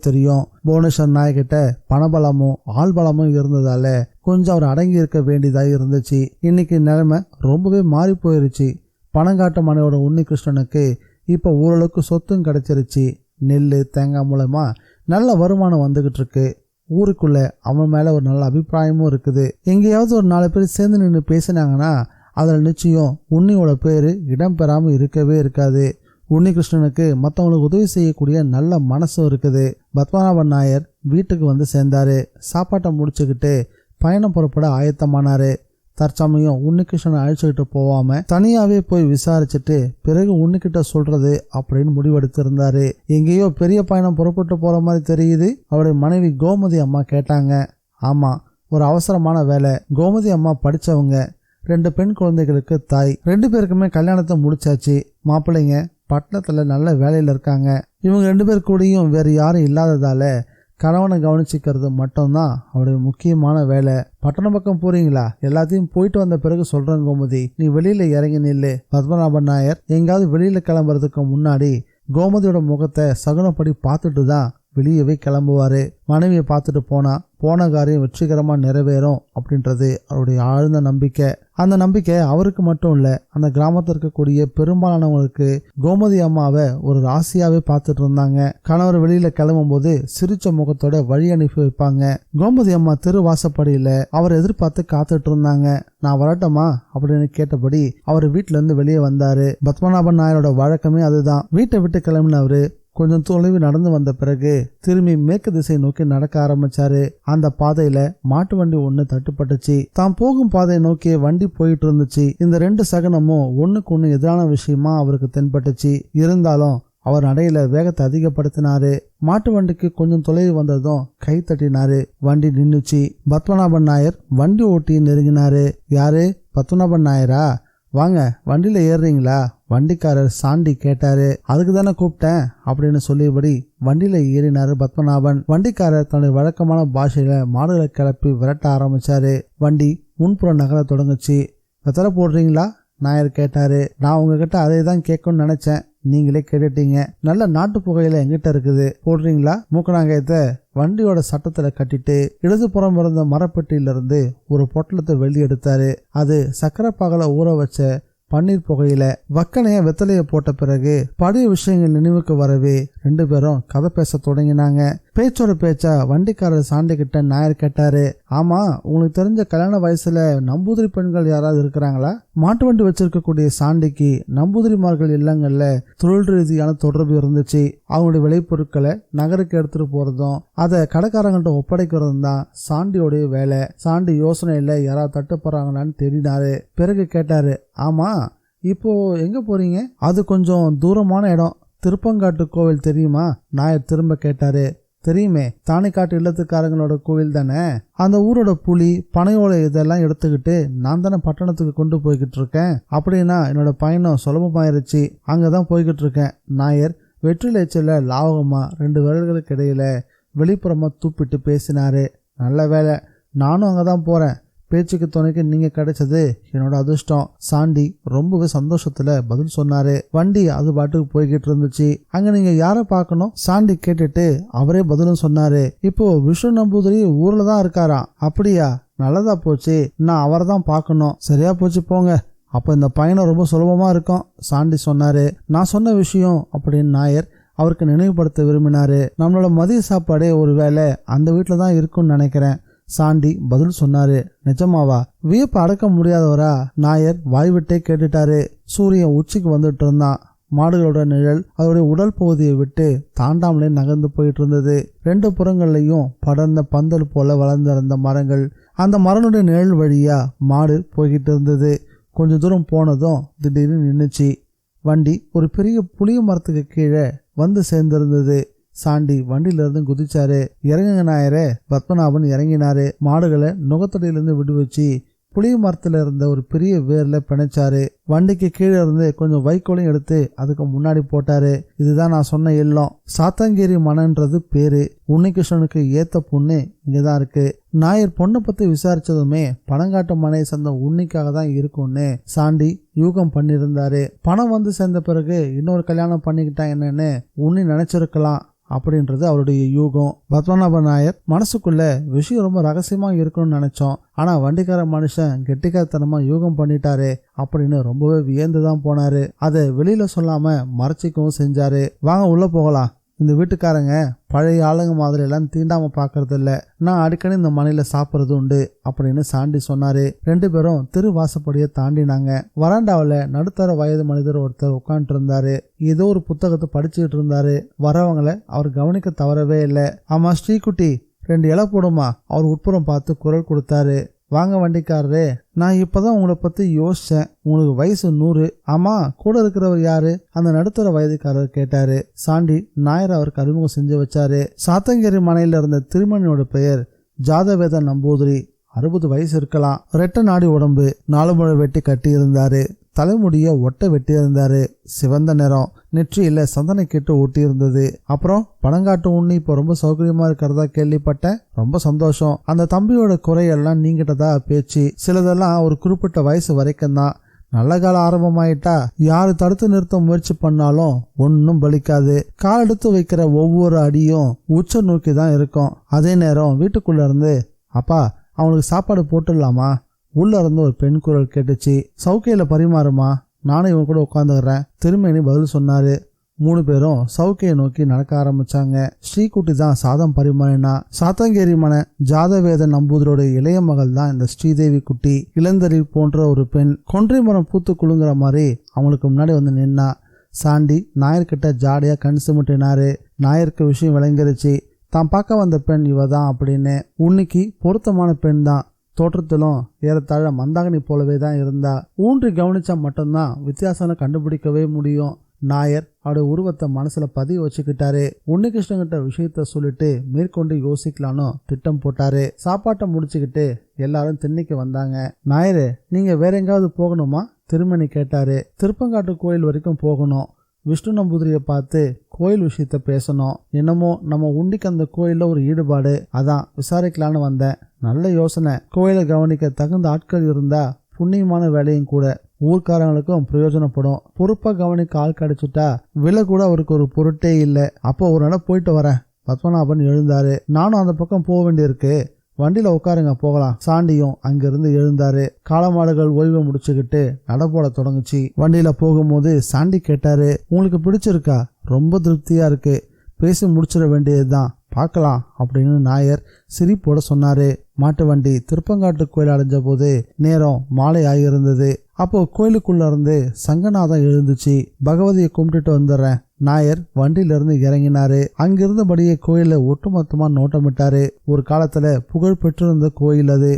தெரியும். புவனேஸ்வர் நாயர்கிட்ட பணபலமும் ஆள் பலமும் இருந்ததால கொஞ்சம் அவர் அடங்கி இருக்க வேண்டியதாக இருந்துச்சு. இன்னைக்கு நிலைமை ரொம்பவே மாறி போயிருச்சு. பனங்காட்டு மனையோட உன்னிகிருஷ்ணனுக்கு இப்ப ஓரளவுக்கு சொத்தும் கிடைச்சிருச்சு. நெல் தேங்காய் மூலமா நல்ல வருமானம் வந்துகிட்டு இருக்கு. ஊருக்குள்ள அவன் மேல ஒரு நல்ல அபிப்பிராயமும் இருக்குது. எங்கேயாவது ஒரு 4 பேர் சேர்ந்து நின்று பேசினாங்கன்னா அதுல நிச்சயம் உன்னியோட பேரு இடம் பெறாம இருக்கவே இருக்காது. உன்னிகிருஷ்ணனுக்கு மற்றவங்களுக்கு உதவி செய்யக்கூடிய நல்ல மனசும் இருக்குது. பத்மநாபன் நாயர் வீட்டுக்கு வந்து சேர்ந்தாரு. சாப்பாட்டை முடிச்சுக்கிட்டு பயணம் புறப்பட ஆயத்தமானாரு. தற்சமயம் உன்னிகிருஷ்ணனை அழைச்சிக்கிட்டு போவாம தனியாவே போய் விசாரிச்சுட்டு பிறகு உன்னிக்கிட்ட சொல்றது அப்படின்னு முடிவெடுத்திருந்தாரு. எங்கேயோ பெரிய பயணம் புறப்பட்டு போற மாதிரி தெரியுது. அவருடைய மனைவி கோமதி அம்மா கேட்டாங்க. ஆமா, ஒரு அவசரமான வேலை. கோமதி அம்மா படிச்சவங்க, 2 பெண் குழந்தைகளுக்கு தாய். 2 பேருக்குமே கல்யாணத்தை முடிச்சாச்சு. மாப்பிள்ளைங்க பட்டணத்துல நல்ல வேலையில இருக்காங்க. இவங்க 2 பேர் கூடயும் வேற யாரும் இல்லாததால கணவனை கவனிச்சுக்கிறது மட்டும்தான் அவருடைய முக்கியமான வேலை. பட்டணம் பக்கம் போறீங்களா? எல்லாத்தையும் போயிட்டு வந்த பிறகு சொல்றேன் கோமதி, நீ வெளியில இறங்கி நில்லு. பத்மநாபன் நாயர் எங்காவது வெளியில கிளம்புறதுக்கு முன்னாடி கோமதியோட முகத்தை சகுனப்படி பார்த்துட்டு தான் வெளியவே கிளம்புவாரு. மனைவியை பார்த்துட்டு போன காரியம் வெற்றிகரமா நிறைவேறும் அப்படின்றது அவருடைய ஆழ்ந்த நம்பிக்கை. அந்த நம்பிக்கை அவருக்கு மட்டும் இல்ல, அந்த கிராமத்தில் இருக்கக்கூடிய பெரும்பாலானவங்களுக்கு கோமதி அம்மாவை ஒரு ராசியாவே பார்த்துட்டு இருந்தாங்க. கணவர் வெளியில கிளம்பும் போது சிரிச்ச முகத்தோட வழி அனுப்பி வைப்பாங்க. கோமதி அம்மா திருவாசப்படியில அவர் எதிர்பார்த்து காத்துட்டு இருந்தாங்க. நான் வரட்டமா அப்படின்னு கேட்டபடி அவர் வீட்டுல இருந்து வெளியே வந்தாரு. பத்மநாபன் நாயரோட வழக்கமே அதுதான். வீட்டை விட்டு கிளம்பினவரு கொஞ்சம் தொலைவு நடந்து வந்த பிறகு திரும்பி மேற்கு திசை நோக்கி நடக்க ஆரம்பிச்சாரு. அந்த பாதையில மாட்டு வண்டி ஒண்ணு தட்டுப்பட்டுச்சு. தான் போகும் பாதையை நோக்கி வண்டி போயிட்டு இருந்துச்சு. இந்த 2 சகனமும் ஒண்ணுக்கு ஒண்ணு எதிரான விஷயமா அவருக்கு தென்பட்டுச்சு. இருந்தாலும் அவர் நடையில வேகத்தை அதிகப்படுத்தினாரு. மாட்டு வண்டிக்கு கொஞ்சம் தொலைவு வந்ததும் கை தட்டினாரு. வண்டி நின்னுச்சு. பத்மநாபன் நாயர் வண்டி ஓட்டி நெருங்கினாரு. யாரு? பத்மநாபன் நாயரா? வாங்க, வண்டியில ஏறுறீங்களா? வண்டிக்காரர் சாண்டி கேட்டாரு. அதுக்கு தானே கூப்பிட்டேன் அப்படின்னு சொல்லியபடி வண்டியில ஏறினாரு பத்மநாபன். வண்டிக்காரர் தன்னுடைய வழக்கமான பாஷையில மாடுகளை கிளப்பி விரட்ட ஆரம்பிச்சாரு. வண்டி முன்புற நகர தொடங்குச்சு. வெத்தலை போடுறீங்களா? நாயர் கேட்டாரு. நான் உங்ககிட்ட அதை தான் கேட்கணும்னு நினைச்சேன். நீங்களே கேட்டுட்டீங்க. நல்ல நாட்டு புகையில எங்கிட்ட இருக்குது, போடுறீங்களா? மூக்கணாங்கயத்தை வண்டியோட சட்டத்துல கட்டிட்டு இடதுபுறம் இருந்த மரப்பெட்டியிலிருந்து ஒரு பொட்டலத்தை வெளியே எடுத்தாரு. அது சக்கரை பாகல ஊற வச்ச பன்னீர் புகையில. வக்கனைய வெத்தலைய போட்ட பிறகு பழைய விஷயங்கள் நினைவுக்கு வரவே 2 பேரும் கதை பேச தொடங்கினாங்க. பேச்சோட பேச்சா வண்டிக்காரர் சாண்டி கிட்ட நாயர் கேட்டாரு, ஆமா, உங்களுக்கு தெரிஞ்ச கல்யாண வயசுல நம்பூதிரி பெண்கள் யாராவது இருக்கிறாங்களா? மாட்டு வண்டி வச்சிருக்கக்கூடிய சாண்டிக்கு நம்பூதிரிமார்கள் இல்லங்கள்ல தொழில் ரீதியான தொடர்பு இருந்துச்சு. அவங்களுடைய விளைபொருட்களை நகருக்கு எடுத்துட்டு போறதும் அதை கடைக்காரங்கள்ட்ட ஒப்படைக்கிறதும் தான் சாண்டியோடைய வேலை. சாண்டி யோசனையில யாராவது தட்டு போறாங்களான்னு தெரியினாரு. பிறகு கேட்டாரு, ஆமா, இப்போ எங்க போறீங்க? அது கொஞ்சம் தூரமான இடம், திருப்பங்காட்டு கோவில் தெரியுமா? நாயர் திரும்ப கேட்டாரு. தெரியுமே, தானைக்காட்டு இல்லத்துக்காரங்களோட கோவில் தானே. அந்த ஊரோட புலி பனையோலை இதெல்லாம் எடுத்துக்கிட்டு நான் தானே பட்டணத்துக்கு கொண்டு போய்கிட்டு இருக்கேன். அப்படின்னா என்னோட பயணம் சுலபமாயிருச்சு. அங்கதான் போய்கிட்டு இருக்கேன். நாயர் வெற்றிலேச்சல லாவகமா 2 விரல்களுக்கு இடையில வெளிப்புறமா தூப்பிட்டு பேசினாரு. நல்ல வேலை, நானும் அங்கதான் போறேன். பேச்சுக்கு துணைக்கு நீங்க கிடைச்சது என்னோட அதிர்ஷ்டம். சாண்டி ரொம்பவே சந்தோஷத்துல பதில் சொன்னாரு. வண்டி அது பாட்டுக்கு போய்கிட்டு இருந்துச்சு. அங்க நீங்க யார பாக்கணும்? சாண்டி கேட்டுட்டு அவரே பதிலும் சொன்னாரு. இப்போ விஷ்ணு நம்பூதிரி ஊர்ல தான் இருக்காராம். அப்படியா? நல்லதா போச்சு, நான் அவரை தான் பாக்கணும். சரியா போச்சு, போங்க. அப்ப இந்த பயணம் ரொம்ப சுலபமா இருக்கும், சாண்டி சொன்னாரு. நான் சொன்ன விஷயம் அப்படின்னு நாயர் அவருக்கு நினைவுபடுத்த விரும்பினாரு. நம்மளோட மதிய சாப்பாடே ஒரு வேளை அந்த வீட்டுல தான் இருக்கும்னு நினைக்கிறேன், சாண்டி பதில் சொன்னாரு. நிஜமாவா? வியப்பு அடக்க முடியாதவரா நாயர் வாய்விட்டே கேட்டுட்டாரு. சூரியன் உச்சிக்கு வந்துட்டு இருந்தான். மாடுகளோட நிழல் அதோடைய உடல் பகுதியை விட்டு தாண்டாமலே நகர்ந்து போயிட்டு இருந்தது. 2 புறங்கள்லையும் படர்ந்த பந்தல் போல வளர்ந்திருந்த மரங்கள். அந்த மரனுடைய நிழல் வழியா மாடு போய்கிட்டு இருந்தது. கொஞ்ச தூரம் போனதும் திடீர்னு நின்னுச்சு. வண்டி ஒரு பெரிய புளிய மரத்துக்கு கீழே வந்து சேர்ந்திருந்தது. சாண்டி வண்டியிலிருந்து குதிச்சாரு. இறங்குங்க நாயரே. பத்மநாபன் இறங்கினாரு. மாடுகளை நுகத்தடியிலிருந்து விடுவிச்சு புளிய மரத்துல இருந்த ஒரு பெரிய வேர்ல பிணைச்சாரு. வண்டிக்கு கீழே இருந்து கொஞ்சம் வைக்கோலையும் எடுத்து அதுக்கு முன்னாடி போட்டாரு. இதுதான் நான் சொன்ன இல்லம், சாத்தங்கேரி மனன்றது பேரு. உன்னிகிருஷ்ணனுக்கு ஏத்த பொண்ணு இங்கதான் இருக்கு. நாயர் பொண்ணை பத்தி விசாரிச்சதுமே பணங்காட்டு மனையை சேர்ந்த உன்னிக்காக தான் இருக்கும்னு சாண்டி யூகம் பண்ணியிருந்தாரு. பணம் வந்து சேர்ந்த பிறகு இன்னொரு கல்யாணம் பண்ணிக்கிட்டா என்னன்னு உன்னி நினைச்சிருக்கலாம் அப்படின்றது அவருடைய யூகம். பத்மநாப நாயர் மனசுக்குள்ள விஷயம் ரொம்ப ரகசியமா இருக்கணும்னு நினைச்சோம். ஆனா வண்டிக்கார மனுஷன் கெட்டிக்காரத்தனமா யூகம் பண்ணிட்டாரு அப்படின்னு ரொம்பவே வியந்துதான் போனாரு. அதை வெளியில சொல்லாம மறைச்சிக்கவும் செஞ்சாரு. வாங்க உள்ள போகலாம். இந்த வீட்டுக்காரங்க பழைய ஆளுங்க மாதிரி எல்லாம் தீண்டாம பாக்குறது இல்ல. நான் அடிக்கடி இந்த மனையில சாப்பிட்றது உண்டு அப்படின்னு சாண்டி சொன்னாரு. 2 பேரும் திரு வாசப்படியை தாண்டினாங்க. வராண்டாவில நடுத்தர வயது மனிதர் ஒருத்தர் உட்காந்துட்டு இருந்தாரு. ஏதோ ஒரு புத்தகத்தை படிச்சுட்டு இருந்தாரு. வரவங்களை அவர் கவனிக்க தவறவே இல்லை. ஆமா ஸ்ரீகுட்டி, 2 இலை போடுமா? அவர் உட்புறம் பார்த்து குரல் கொடுத்தாரு. வாங்க வண்டிக்காரரே, நான் இப்பதான் உங்களை பத்தி யோசிச்சேன். உங்களுக்கு வயசு 100. ஆமா, கூட இருக்கிறவர் யாரு? அந்த நடுத்தர வயதுக்காரர் கேட்டாரு. சாண்டி நாயர் அவருக்கு அறிமுகம் செஞ்சு வச்சாரு. சாத்தங்கேரி மனையில இருந்த திருமணியோட பெயர் ஜாதவேத நம்பூதிரி. 60 வயசு இருக்கலாம். ரெட்டை நாடி உடம்பு, 4 முழ வெட்டி கட்டி இருந்தாரு. தலைமுடிய ஒட்டை வெட்டி இருந்தாரு. சிவந்த நிறம், நெற்றியில சந்தனை கேட்டு ஒட்டி இருந்தது. அப்புறம் பணங்காட்டு உண்ணி இப்ப ரொம்ப சௌகரியமா இருக்கிறதா கேள்விப்பட்டேன். ரொம்ப சந்தோஷம். அந்த தம்பியோட குறையெல்லாம் நீங்கிட்டதா பேச்சு. சிலதெல்லாம் ஒரு குறிப்பிட்ட வயசு வரைக்கும் தான். நல்ல காலம் ஆரம்பமாயிட்டா யாரு தடுத்து நிறுத்த முயற்சி பண்ணாலும் ஒன்னும் பலிக்காது. கால் எடுத்து வைக்கிற ஒவ்வொரு அடியும் உச்ச நோக்கி தான் இருக்கும். அதே நேரம் வீட்டுக்குள்ள இருந்து, அப்பா அவனுக்கு சாப்பாடு போட்டுடலாமா? உள்ள இருந்து ஒரு பெண் குரல் கேட்டுச்சு. சவுக்கையில பரிமாறுமா, நானும் இவன் கூட உட்காந்துக்கிறேன், திருமணி பதில் சொன்னாரு. 3 பேரும் சவுக்கையை நோக்கி நடக்க ஆரம்பிச்சாங்க. ஸ்ரீகுட்டி தான் சாதம் பரிமாறினா. சாத்தங்கேரி மன ஜாதவேத நம்பூதரோட இளைய மகள் தான் இந்த ஸ்ரீதேவி குட்டி. இளந்தரி போன்ற ஒரு பெண் கொன்றை மரம் பூத்து குலுங்குற மாதிரி அவங்களுக்கு முன்னாடி வந்து நின்னா. சாண்டி நாயர்கிட்ட ஜாடியா கண் சிமிட்டினாரு. நாயருக்கு விஷயம் விளங்கிருச்சு. தான் பார்க்க வந்த பெண் இவ தான் அப்படின்னு. உன்னிக்கு பொருத்தமான பெண் தான். தோற்றத்திலும் ஏறத்தாழ மந்தாகினி போலவே தான் இருந்தா. ஊன்றி கவனிச்சா மட்டும்தான் வித்தியாசம் கண்டுபிடிக்கவே முடியும். நாயர் அவருடைய உருவத்தை மனசுல பதிவு வச்சுக்கிட்டாரு. உன்னிகிருஷ்ணங்கிட்ட விஷயத்த சொல்லிட்டு மேற்கொண்டு யோசிக்கலான்னு திட்டம் போட்டாரு. சாப்பாட்டை முடிச்சுக்கிட்டு எல்லாரும் திண்ணைக்கு வந்தாங்க. நாயரு, நீங்க வேற எங்காவது போகணுமா? திருமணி கேட்டாரு. திருப்பங்காட்டு கோயில் வரைக்கும் போகணும். விஷ்ணு நம்பூதிரியை பார்த்து கோயில் விஷயத்த பேசணும். என்னமோ நம்ம உண்டிக்கு அந்த கோயில்ல ஒரு ஈடுபாடு, அதான் விசாரிக்கலான்னு வந்தேன். நல்ல யோசனை. கோயிலை கவனிக்க தகுந்த ஆட்கள் இருந்தா புண்ணியமான வேலையும் கூட. ஊர்க்காரங்களுக்கும் பிரயோஜனப்படும். பொறுப்பா கவனிக்க ஆள் கிடைச்சிட்டா விலை கூட அவருக்கு ஒரு பொருட்டே இல்லை. அப்போ ஒரு நட போயிட்டு வரேன். பத்மநாபன் எழுந்தாரு. நானும் அந்த பக்கம் போக வேண்டியிருக்கு, வண்டியில உட்காருங்க போகலாம். சாண்டியும் அங்கிருந்து எழுந்தாரு. காளமாடுகள் ஓய்வு முடிச்சுக்கிட்டு நடப்போட தொடங்குச்சு. வண்டியில போகும்போது சாண்டி கேட்டாரு, உங்களுக்கு பிடிச்சிருக்கா? ரொம்ப திருப்தியா இருக்கு, பேசி முடிச்சிட வேண்டியதுதான், பார்க்கலாம் அப்படின்னு நாயர் சிரிப்போட சொன்னாரு. மாட்டு வண்டி திருப்பங்காட்டு கோயில் அடைஞ்ச போது நேரம் மாலை ஆகியிருந்தது. அப்போ கோயிலுக்குள்ள இருந்து சங்கநாதம் எழுந்துச்சு. பகவதியை கும்பிட்டுட்டு வந்துடுறேன். நாயர் வண்டியிலிருந்து இறங்கினாரு. அங்கிருந்தபடியே கோயில ஒட்டுமொத்தமா நோட்டமிட்டாரு. ஒரு காலத்துல புகழ் பெற்றிருந்த கோயில் அது.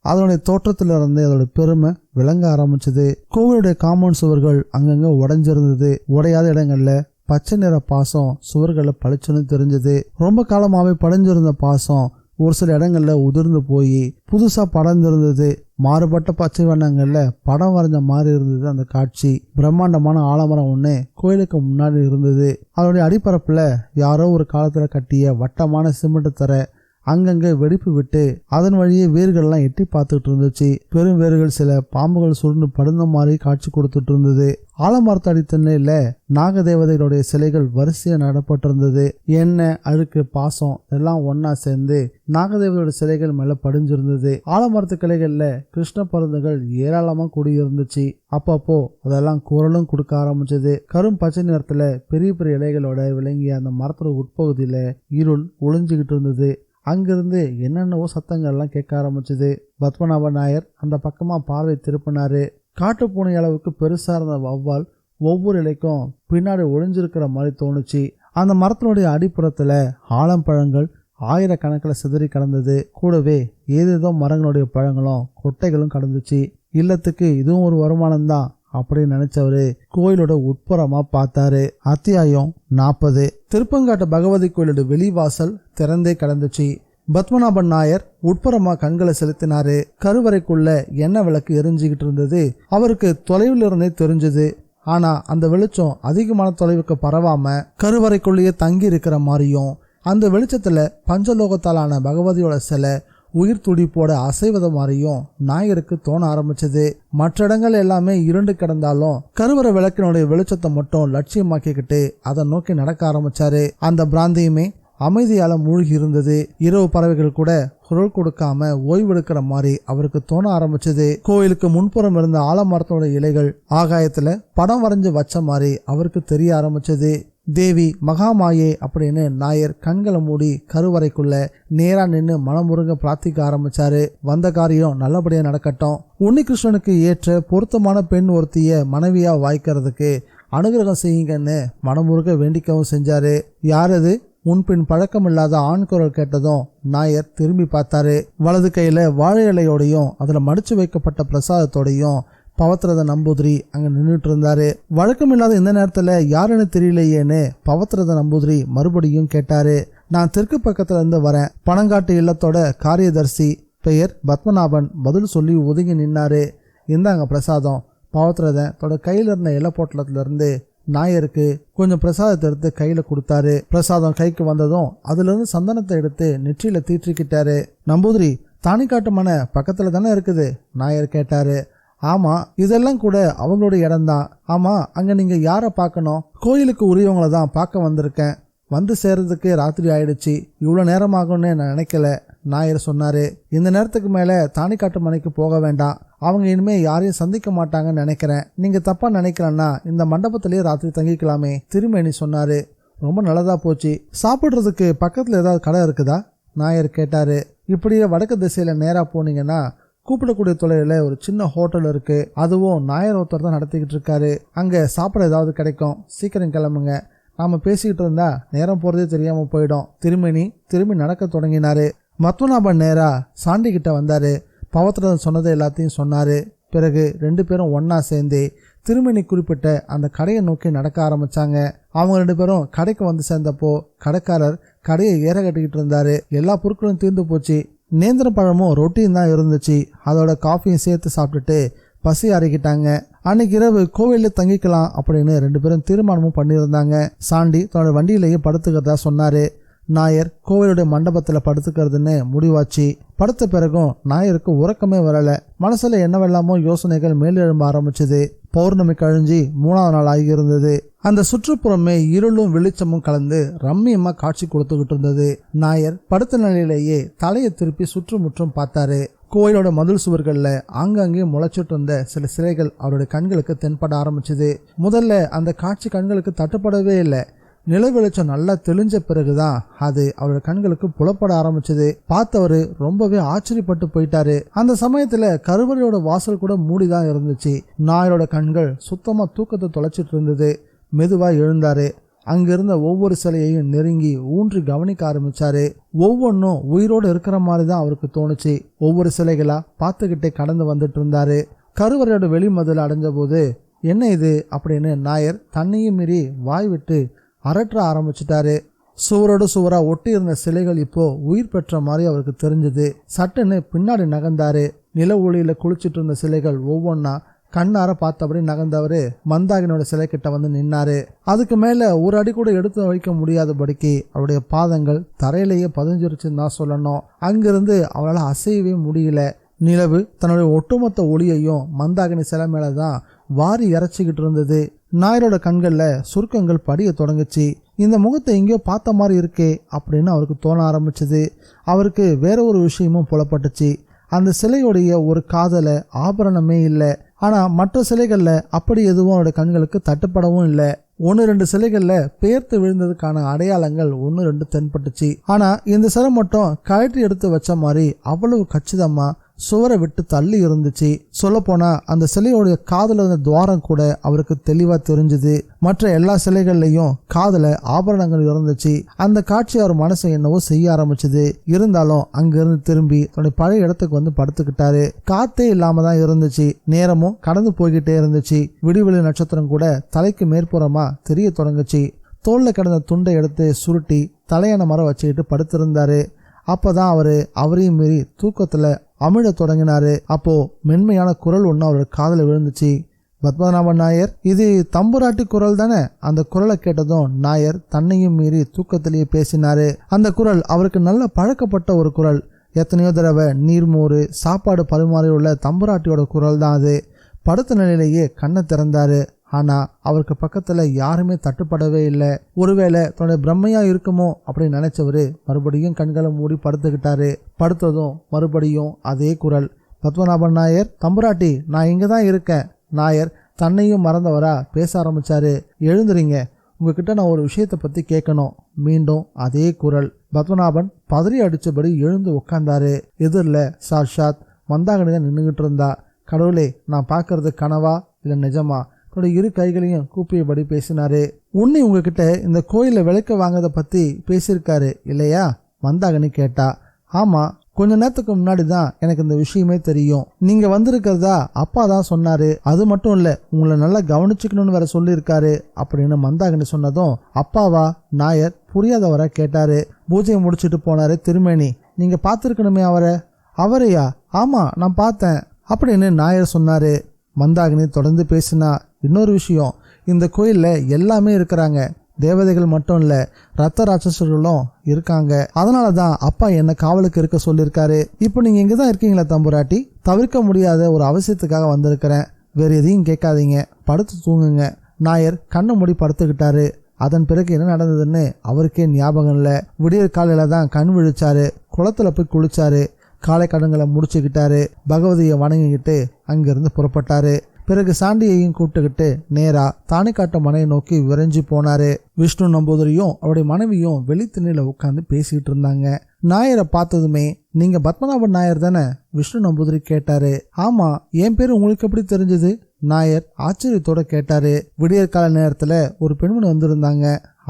அதனுடைய தோற்றத்துல இருந்து அதோட பெருமை விளங்க ஆரம்பிச்சது. கோவிலுடைய காம்பவுண்ட் சுவர்கள் அங்கங்க உடைஞ்சிருந்தது. உடையாத இடங்கள்ல பச்சை நிற பாசம் சுவர்களை பளிச்சுன்னு தெரிஞ்சது. ரொம்ப காலமாவே படைஞ்சிருந்த பாசம் ஒரு சில இடங்கள்ல உதிர்ந்து போய் புதுசா படர்ந்திருந்தது. மாறுபட்ட பச்சை வண்ணங்கள்ல படம் வரைஞ்ச மாதிரி இருந்தது அந்த காட்சி. பிரம்மாண்டமான ஆலமரம் ஒண்ணு கோயிலுக்கு முன்னாடி இருந்தது. அதனுடைய அடிப்பரப்புல யாரோ ஒரு காலத்துல கட்டிய வட்டமான சிமெண்ட் தர அங்கங்க வெடிப்பு விட்டு அதன் வழியே வேர்கள்லாம் எட்டி பார்த்துட்டு இருந்துச்சு. பெரும் வேர்கள் சில பாம்புகள் சுருண்டு படுந்த மாதிரி காட்சி கொடுத்துட்டு இருந்தது. ஆலமரத்தடி திண்ணையில நாகதேவதைகளுடைய சிலைகள் வரிசையா நடப்பட்டிருந்தது. எண்ணெய், அழுக்கு, பாசம் எல்லாம் ஒன்னா சேர்ந்து நாகதேவதையோட சிலைகள் மேல படிஞ்சிருந்தது. ஆலமரத்து கிளைகள்ல கிருஷ்ண பருந்துகள் ஏராளமா கூடியிருந்துச்சு. அப்பப்போ அதெல்லாம் குரலும் கொடுக்க ஆரம்பிச்சது. கரும் பச்சை நிறத்துல பெரிய பெரிய இலைகளோட விளங்கிய அந்த மரத்தோட உட்பகுதியில இருள் ஒளிஞ்சுகிட்டு இருந்தது. அங்கிருந்து என்னென்னவோ சத்தங்கள்லாம் கேட்க ஆரம்பிச்சது. பத்மநாப நாயர் அந்த பக்கமா பார்வை திருப்பினாரு. காட்டு பூனை அளவுக்கு பெருசா இருந்த வௌவால் ஒவ்வொரு இலைக்கும் பின்னாடி ஒளிஞ்சிருக்கிற மாதிரி தோணுச்சு. அந்த மரத்தினுடைய அடிப்புறத்துல ஆலம்பழங்கள் ஆயிரக்கணக்கில் சிதறி கடந்தது. கூடவே ஏதேதோ மரங்களுடைய பழங்களும் கொட்டைகளும் கடந்துச்சு. இல்லத்துக்கு இதுவும் ஒரு வருமானம்தான் அப்படின்னு நினைச்சவரு கோயிலோட உட்புறமா பார்த்தாரு. அத்தியாயம் 40. திருப்பங்காட்டு பகவதி கோயிலோட வெளிவாசல் திறந்தே கடந்துச்சு. பத்மநாபன் நாயர் உட்புறமா கண்களை செலுத்தினாரு. கருவறைக்குள்ள எண்ணெய் விளக்கு எரிஞ்சுக்கிட்டு இருந்தது. அவருக்கு தொலைவில் இருந்தே தெரிஞ்சது. ஆனா அந்த வெளிச்சம் அதிகமான தொலைவுக்கு பரவாம கருவறைக்குள்ளேயே தங்கி இருக்கிற மாதிரியும், அந்த வெளிச்சத்துல பஞ்சலோகத்தாலான பகவதியோட சிலை உயிர் துடிப்போட அசைவத மாதிரியும் நாயருக்கு தோண ஆரம்பிச்சது. மற்ற இடங்கள் எல்லாமே இருண்டு கிடந்தாலும் கருவறை விளக்கினுடைய வெளிச்சத்தை மட்டும் லட்சியமாக்கிக்கிட்டு அதை நோக்கி நடக்க ஆரம்பிச்சாரு. அந்த பிராந்தியுமே அமைதியால மூழ்கி இருந்தது. இரவு பறவைகள் கூட குரல் கொடுக்காம ஓய்வெடுக்கிற மாதிரி அவருக்கு தோண ஆரம்பிச்சது. கோயிலுக்கு முன்புறம் இருந்த ஆலமரத்தோட இலைகள் ஆகாயத்துல படம் வரைஞ்சு வச்ச மாதிரி அவருக்கு தெரிய ஆரம்பிச்சது. தேவி மகாமாயே அப்படின்னு நாயர் கண்களை மூடி கருவறைக்குள்ள நேரா நின்று மனமுருங்க பிரார்த்திக்க ஆரம்பிச்சாரு. வந்த காரியம் நல்லபடியா நடக்கட்டும், உன்னிகிருஷ்ணனுக்கு ஏற்ற பொருத்தமான பெண் ஒருத்திய மனைவியா வாய்க்கிறதுக்கு அனுகிரகம் செய்யுங்கன்னு மனமுருக வேண்டிக்கவும் செஞ்சாரு. யாரது? முன்பின் பழக்கம் இல்லாத ஆண் குரல் கேட்டதும் நாயர் திரும்பி பார்த்தாரு. வலது கையில வாழை இலையோடையும் அதுல மடிச்சு வைக்கப்பட்ட பிரசாதத்தோடையும் பவத்ரத நம்பூதிரி அங்க நின்றுட்டு இருந்தாரு. வழக்கமில்லாத இந்த நேரத்துல யாருன்னு தெரியலையேன்னு பவத்ரத நம்பூதிரி மறுபடியும் கேட்டாரு. நான் தெற்கு பக்கத்துல இருந்து வரேன். பணங்காட்டு இல்லத்தோட காரியதர்சி, பெயர் பத்மநாபன் பதில் சொல்லி ஒதுங்கி நின்னாரு. இந்தாங்க பிரசாதம். பவத்ரதன் தோட கையில இருந்த இலை பொட்டலத்துல இருந்து நாயருக்கு கொஞ்சம் பிரசாதத்தை எடுத்து கையில கொடுத்தாரு. பிரசாதம் கைக்கு வந்ததும் அதுல இருந்து சந்தனத்தை எடுத்து நெற்றியில தீற்றிக்கிட்டாரு. நம்பூதிரி, தானிக்காட்டு மனை பக்கத்துல தானே இருக்குது? நாயர் கேட்டாரு. ஆமா, இதெல்லாம் கூட அவங்களுடைய இடம்தான். ஆமா, அங்க நீங்க யார பார்க்கணும்? கோயிலுக்கு உரியவங்களை தான் பார்க்க வந்திருக்கேன். வந்து சேர்றதுக்கு ராத்திரி ஆயிடுச்சு. இவ்வளவு நேரமாகும்னு நான் நினைக்கல, நாயர் சொன்னாரு. இந்த நேரத்துக்கு மேல தானிக்காட்டு மனைக்கு போக வேண்டாம். அவங்க இனிமே யாரையும் சந்திக்க மாட்டாங்கன்னு நினைக்கிறேன். நீங்க தப்பா நினைக்கலன்னா இந்த மண்டபத்திலேயே ராத்திரி தங்கிக்கலாமே, திருமேனி சொன்னாரு. ரொம்ப நல்லதா போச்சு. சாப்பிடுறதுக்கு பக்கத்துல ஏதாவது கடை இருக்குதா? நாயர் கேட்டாரு. இப்படியே வடக்கு திசையில நேரா போனீங்கன்னா கூப்பிடக்கூடிய தொலைவில் ஒரு சின்ன ஹோட்டல் இருக்கு. அதுவும் நாயர் ஒருத்தர் தான் நடத்திக்கிட்டு இருக்காரு. அங்க சாப்பிட ஏதாவது கிடைக்கும். சீக்கிரம் கிளம்புங்க. நாம பேசிக்கிட்டு இருந்தா நேரம் போறதே தெரியாம போயிடும். திரும்பி நடக்க தொடங்கினாரு. பத்மநாபன் நேரா சாண்டி கிட்ட வந்தாரு. பவத்ரதன் சொன்னதை எல்லாத்தையும் சொன்னாரு. பிறகு ரெண்டு பேரும் ஒன்னா சேர்ந்து திருமணி குறிப்பிட்ட அந்த கடையை நோக்கி நடக்க ஆரம்பிச்சாங்க. அவங்க ரெண்டு பேரும் கடைக்கு வந்து சேர்ந்தப்போ கடைக்காரர் கடையை ஏற கட்டிக்கிட்டு இருந்தாரு. எல்லா பொருட்களும் தீர்ந்து போச்சு. நேந்திர பழமும் ரொட்டியும் தான் இருந்துச்சு. அதோட காஃபியும் சேர்த்து சாப்பிட்டுட்டு பசி அறிக்கிட்டாங்க. அன்னைக்கு இரவு கோவில்ல தங்கிக்கலாம் அப்படின்னு ரெண்டு பேரும் தீர்மானமும் பண்ணியிருந்தாங்க. சாண்டி தன்னோட வண்டியிலேயே படுத்துக்கிறதா சொன்னாரு. நாயர் கோவிலுடைய மண்டபத்துல படுத்துக்கிறதுன்னு முடிவாச்சு. படுத்த பிறகும் நாயருக்கு உறக்கமே வரல. மனசுல என்னவெல்லாமோ யோசனைகள் மேலெழும்ப ஆரம்பிச்சது. பௌர்ணமி கழிஞ்சி 3ஆவது நாள் ஆகியிருந்தது. அந்த சுற்றுப்புறமே இருளும் வெளிச்சமும் கலந்து ரம்மியமா காட்சி கொடுத்துக்கிட்டு இருந்தது. நாயர் படுத்த நிலையிலேயே தலையை திருப்பி சுற்றுமுற்றும் பார்த்தாரு. கோயிலோட மதில் சுவர்கள்ல ஆங்காங்கே முளைச்சிட்டு இருந்த சில சிலைகள் அவருடைய கண்களுக்கு தென்பட ஆரம்பிச்சது. முதல்ல அந்த காட்சி கண்களுக்கு தட்டுப்படவே இல்லை. நில வெளிச்சம் நல்லா தெளிஞ்ச பிறகுதான் அது அவரோட கண்களுக்கு புலப்பட ஆரம்பிச்சது. பார்த்தவரு ரொம்பவே ஆச்சரியப்பட்டு போயிட்டாரு. அந்த சமயத்துல கருவறையோட வாசல் கூட மூடிதான் இருந்துச்சு. நாயரோட கண்கள் சுத்தமா தூக்கத்தை தொலைச்சிட்டு இருந்தது. மெதுவா எழுந்தாரு. அங்கிருந்த ஒவ்வொரு சிலையையும் நெருங்கி ஊன்றி கவனிக்க ஆரம்பிச்சாரு. ஒவ்வொன்றும் உயிரோடு இருக்கிற மாதிரி தான் அவருக்கு தோணுச்சு. ஒவ்வொரு சிலைகளா பார்த்துக்கிட்டே கடந்து வந்துட்டு இருந்தாரு. கருவறையோட வெளிமதில் அடைஞ்ச போது என்ன இது அப்படின்னு நாயர் தண்ணியும் மீறி வாய் விட்டு அரற்ற ஆரம்பிச்சிட்டாரு. சுவரோடு சுவரா ஒட்டி இருந்த சிலைகள் இப்போ உயிர் பெற்ற மாதிரி அவருக்கு தெரிஞ்சது. சட்டுன்னு பின்னாடி நகர்ந்தாரு. நில ஒளியில குளிச்சுட்டு இருந்த சிலைகள் ஒவ்வொன்னா கண்ணார பார்த்தபடி நகர்ந்தவரு மந்தாகினியோட சிலை கிட்ட வந்து நின்னாரு. அதுக்கு மேல ஒரு அடி கூட எடுத்து வைக்க முடியாதபடிக்கு அவருடைய பாதங்கள் தரையிலேயே பதிஞ்சிருச்சுன்னு தான் சொல்லணும். அங்கிருந்து அவரால் அசையவே முடியல. நிலவு தன்னுடைய ஒட்டுமொத்த ஒளியையும் மந்தாகினி சிலை மேலதான் வாரி இறைச்சிக்கிட்டு இருந்தது. நாயரோட கண்கள்ல சுருக்கங்கள் படிய தொடங்குச்சு. இந்த முகத்தை எங்கேயோ பார்த்த மாதிரி இருக்கே அப்படின்னு அவருக்கு தோண ஆரம்பிச்சது. அவருக்கு வேற ஒரு விஷயமும் புலப்பட்டுச்சு. அந்த சிலையுடைய ஒரு காதல ஆபரணமே இல்லை. ஆனா மற்ற சிலைகள்ல அப்படி எதுவும் அவருடைய கண்களுக்கு தட்டுப்படவும் இல்லை. 1-2 சிலைகள்ல பேர்த்து விழுந்ததுக்கான அடையாளங்கள் 1-2 தென்பட்டுச்சு. ஆனா இந்த சிலை மட்டும் கழட்டி எடுத்து வச்ச மாதிரி அவ்வளவு கச்சிதமா சுவரை விட்டு தள்ளி இருந்துச்சு. சொல்ல போனா அந்த சிலையோடைய காதல இருந்த துவாரம் கூட அவருக்கு தெளிவா தெரிஞ்சுது. மற்ற எல்லா சிலைகள்லயும் காதல ஆபரணங்கள் இருந்துச்சு. அந்த காட்சி அவர் மனசை என்னவோ செய்ய ஆரம்பிச்சது. இருந்தாலும் அங்கிருந்து திரும்பி தன்னுடைய பழைய இடத்துக்கு வந்து படுத்துக்கிட்டாரு. காத்தே இல்லாம தான் இருந்துச்சு. நேரமும் கடந்து போய்கிட்டே இருந்துச்சு. விடிவெளி நட்சத்திரம் கூட தலைக்கு மேற்புறமா தெரிய தொடங்குச்சு. தோல்ல கிடந்த துண்டை எடுத்து சுருட்டி தலையான மரம் வச்சுக்கிட்டு படுத்திருந்தாரு. அப்பதான் அவரையும் மீறி தூக்கத்துல அமிழ தொடங்கினாரு. அப்போ மென்மையான குரல் ஒன்று அவரோட காதல விழுந்துச்சு. பத்மநாபன் நாயர், இது தம்புராட்டி குரல் தானே? அந்த குரலை கேட்டதும் நாயர் தன்னையும் மீறி தூக்கத்திலேயே பேசினாரு. அந்த குரல் அவருக்கு நல்ல பழக்கப்பட்ட ஒரு குரல். எத்தனையோ தடவை நீர்மோறு சாப்பாடு பரிமாறி உள்ள தம்புராட்டியோட குரல் தான் அது. படுத்த நிலையிலேயே கண்ணை திறந்தாரு. ஆனா அவருக்கு பக்கத்துல யாருமே தட்டுப்படவே இல்லை. ஒருவேளை தன்னுடைய பிரம்மையா இருக்குமோ அப்படின்னு நினைச்சவரு மறுபடியும் கண்களை மூடி படுத்துக்கிட்டாரு. படுத்ததும் மறுபடியும் அதே குரல், பத்மநாபன் நாயர், தம்புராட்டி நான் இங்கதான் இருக்கேன். நாயர் தன்னையும் மறந்தவரா பேச ஆரம்பிச்சாரு. எழுந்துறீங்க, உங்ககிட்ட நான் ஒரு விஷயத்தை பத்தி கேட்கணும். மீண்டும் அதே குரல். பத்மநாபன் பதறி அடிச்சபடி எழுந்து உட்கார்ந்தாரு. எதிரில் சாட்சாத் மந்தாகினி தான் நின்றுகிட்டு இருந்தா. கடவுளே, நான் பார்க்கறது கனவா இல்லை நிஜமா? தன்னுடைய 2 கைகளையும் கூப்பியபடி பேசினாரு. உன்னை உங்ககிட்ட இந்த கோயில விளக்க வாங்கத பத்தி பேசியிருக்காரு இல்லையா? மந்தாகினி கேட்டா. ஆமா, கொஞ்ச நேரத்துக்கு முன்னாடி தான் எனக்கு இந்த விஷயமே தெரியும். நீங்க வந்திருக்கிறதா அப்பா தான் சொன்னாரு. அது மட்டும் இல்ல, உங்களை நல்லா கவனிச்சுக்கணும்னு வேற சொல்லியிருக்காரு அப்படின்னு மந்தாகினி சொன்னதும் அப்பாவா? நாயர் புரியாதவரை கேட்டாரு. பூஜையை முடிச்சுட்டு போனாரு திருமேனி. நீங்க பார்த்துருக்கணுமே அவரை? அவரையா? ஆமா, நான் பார்த்தேன் அப்படின்னு நாயர் சொன்னாரு. மந்தாகினி தொடர்ந்து பேசினா, இன்னொரு விஷயம், இந்த கோயில்ல எல்லாமே இருக்கிறாங்க. தேவதைகள் மட்டும் இல்ல, ரத்த ராட்சசர்களும் இருக்காங்க. அதனாலதான் அப்பா என்ன காவலுக்கு இருக்க சொல்லியிருக்காரு. இப்போ நீங்க இங்கதான் இருக்கீங்களா தம்புராட்டி? தவிர்க்க முடியாத ஒரு அவசியத்துக்காக வந்திருக்கிறேன். வேற எதையும் கேட்காதீங்க, படுத்து தூங்குங்க. நாயர் கண்ணை மூடி படுத்துக்கிட்டாரு. அதன் பிறகு என்ன நடந்ததுன்னு அவருக்கே ஞாபகம் இல்லை. விடியற் காலையில தான் கண் விழிச்சாரு. குளத்துல போய் குளிச்சாரு. காலை கடன்களை முடிச்சுக்கிட்டாரு. பகவதியை வணங்கிக்கிட்டு அங்கிருந்து புறப்பட்டாரு. பிறகு சாண்டியையும் கூப்பிட்டுக்கிட்டு நேரா தாணிக்காட்டு மனையை நோக்கி விரைஞ்சு போனாரு. விஷ்ணு நம்பூதிரியும் அவருடைய மனைவியும் வெளித்திண்ணில உட்காந்து பேசிட்டு இருந்தாங்க. நாயரை பார்த்ததுமே, நீங்க பத்மநாபன் நாயர் தானே? விஷ்ணு நம்பூதிரி கேட்டாரு. ஆமா, என் பேரு உங்களுக்கு எப்படி தெரிஞ்சது? நாயர் ஆச்சரியத்தோட கேட்டாரு. விடியற்கால நேரத்துல ஒரு பெண்மணி வந்திருந்தாங்க,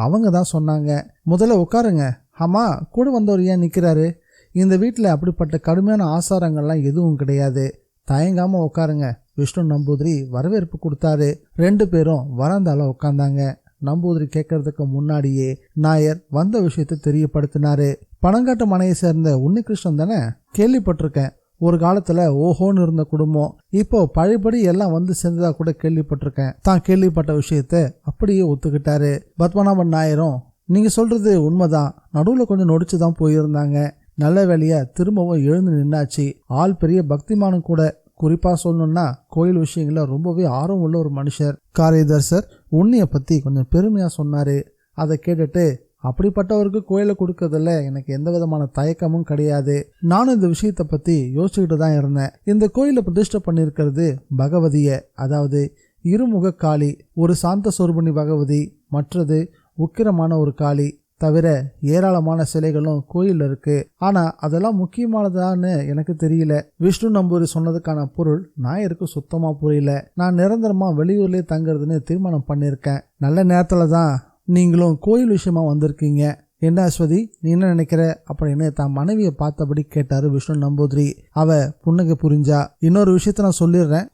அவங்க தான் சொன்னாங்க. முதல்ல உட்காருங்க. ஆமா, கூட வந்தவர் ஏன் நிக்கிறாரு? இந்த வீட்டுல அப்படிப்பட்ட கடுமையான ஆசாரங்கள்லாம் எதுவும் கிடையாது, தயங்காம உட்காருங்க. விஷ்ணு நம்பூதிரி வரவேற்பு கொடுத்தாரு. 2 பேரும் வராந்தால உட்கார்ந்தாங்க. நம்பூதிரி கேட்கறதுக்கு முன்னாடியே நாயர் வந்த விஷயத்தை தெரியப்படுத்தினாரு. பனங்காட்டு மனையை சேர்ந்த உன்னிகிருஷ்ணன் தானே? கேள்விப்பட்டிருக்கேன். ஒரு காலத்துல ஓஹோன்னு இருந்த குடும்பம், இப்போ பழையபடி எல்லாம் வந்து சேர்ந்ததா கூட கேள்விப்பட்டிருக்கேன். தான் கேள்விப்பட்ட விஷயத்த அப்படியே ஒத்துக்கிட்டாரு. பத்மநாபன் நாயரும் நீங்க சொல்றது உண்மைதான், நடுவில் கொஞ்சம் நொடிச்சு தான் போயிருந்தாங்க. நல்ல வேலையா திரும்பவும் எழுந்து நின்னாச்சு. ஆள் பெரிய பக்திமானும் கூட. குறிப்பா சொல்லணும்னா கோயில் விஷயங்கள ரொம்பவே ஆர்வம் உள்ள ஒரு மனுஷர். காரியதர்சர் உன்னிய பத்தி கொஞ்சம் பெருமையா சொன்னாரு. அதை கேட்டுட்டு அப்படிப்பட்டவருக்கு கோயிலை கொடுக்கறதுல எனக்கு எந்த விதமான தயக்கமும் கிடையாது. நானும் இந்த விஷயத்த பத்தி யோசிச்சுக்கிட்டு தான் இருந்தேன். இந்த கோயிலை பிரதிஷ்டை பண்ணியிருக்கிறது பகவதிய, அதாவது இருமுக காளி. ஒரு சாந்த சொரூபிணி பகவதி, மற்றது உக்கிரமான ஒரு காளி. தவிர ஏராளமான சிலைகளும் கோயில் இருக்கு. ஆனா அதெல்லாம் முக்கியமானதான்னு எனக்கு தெரியல. விஷ்ணு நம்பூரி சொன்னதுக்கான பொருள் நாயருக்கு சுத்தமா புரியல. நான் நிரந்தரமா வெளியூர்லயே தங்குறதுன்னு தீர்மானம் பண்ணிருக்கேன். நல்ல நேரத்துல தான் நீங்களும் கோயில் விஷயமா வந்திருக்கீங்க. என்ன அஸ்வதி, நீ என்ன நினைக்கிற அப்படின்னு தான் மனைவியை பார்த்தபடி கேட்டாரு விஷ்ணு நம்பூதிரி. அவ புன்னகை புரிஞ்சா. இன்னொரு விஷயத்த நான் சொல்லிடுறேன்.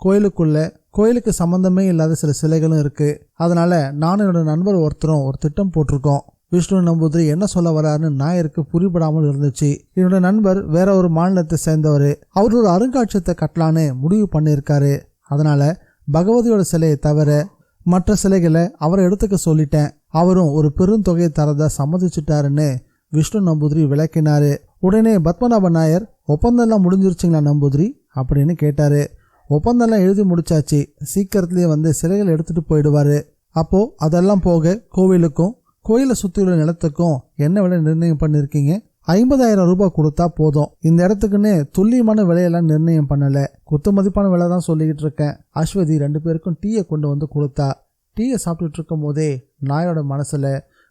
கோயிலுக்கு சம்பந்தமே இல்லாத சில சிலைகளும் இருக்கு. அதனால நானும் என்னோட நண்பர் ஒருத்தரும் ஒரு திட்டம் போட்டிருக்கோம். விஷ்ணு நம்பூதிரி என்ன சொல்ல வராருன்னு நாயருக்கு புரிபடாமல் இருந்துச்சு. என்னோட நண்பர் வேற ஒரு மாநிலத்தை சேர்ந்தவர். அவர் ஒரு அருங்காட்சியகத்தை கட்டலான்னு முடிவு பண்ணியிருக்காரு. அதனால பகவதியோட சிலையை தவிர மற்ற சிலைகளை அவரை எடுத்துக்க சொல்லிட்டேன். அவரும் ஒரு பெருந்தொகையை தரதா சம்மதிச்சுட்டாருன்னு விஷ்ணு நம்பூதிரி விளக்கினாரு. உடனே பத்மநாப நாயர், ஒப்பந்தம்லாம் முடிஞ்சிருச்சுங்களா நம்பூதிரி அப்படின்னு கேட்டாரு. ஒப்பந்தம்லாம் எழுதி முடிச்சாச்சு, சீக்கிரத்திலேயே வந்து சிலைகள் எடுத்துட்டு போயிடுவாரு. அப்போ அதெல்லாம் போக கோவிலுக்கும் கோயிலை சுற்றியுள்ள நிலத்துக்கும் என்ன விலை நிர்ணயம் பண்ணிருக்கீங்க? 50,000 ரூபாய் கொடுத்தா போதும். இந்த இடத்துக்குன்னு துல்லியமான விலையெல்லாம் நிர்ணயம் பண்ணல, குத்து மதிப்பான விலை தான் சொல்லிக்கிட்டு இருக்கேன். அஸ்வதி 2 பேருக்கும் டீயை கொண்டு வந்து கொடுத்தா. டீயை சாப்பிட்டுட்டு இருக்கும் போதே நாயோட மனசுல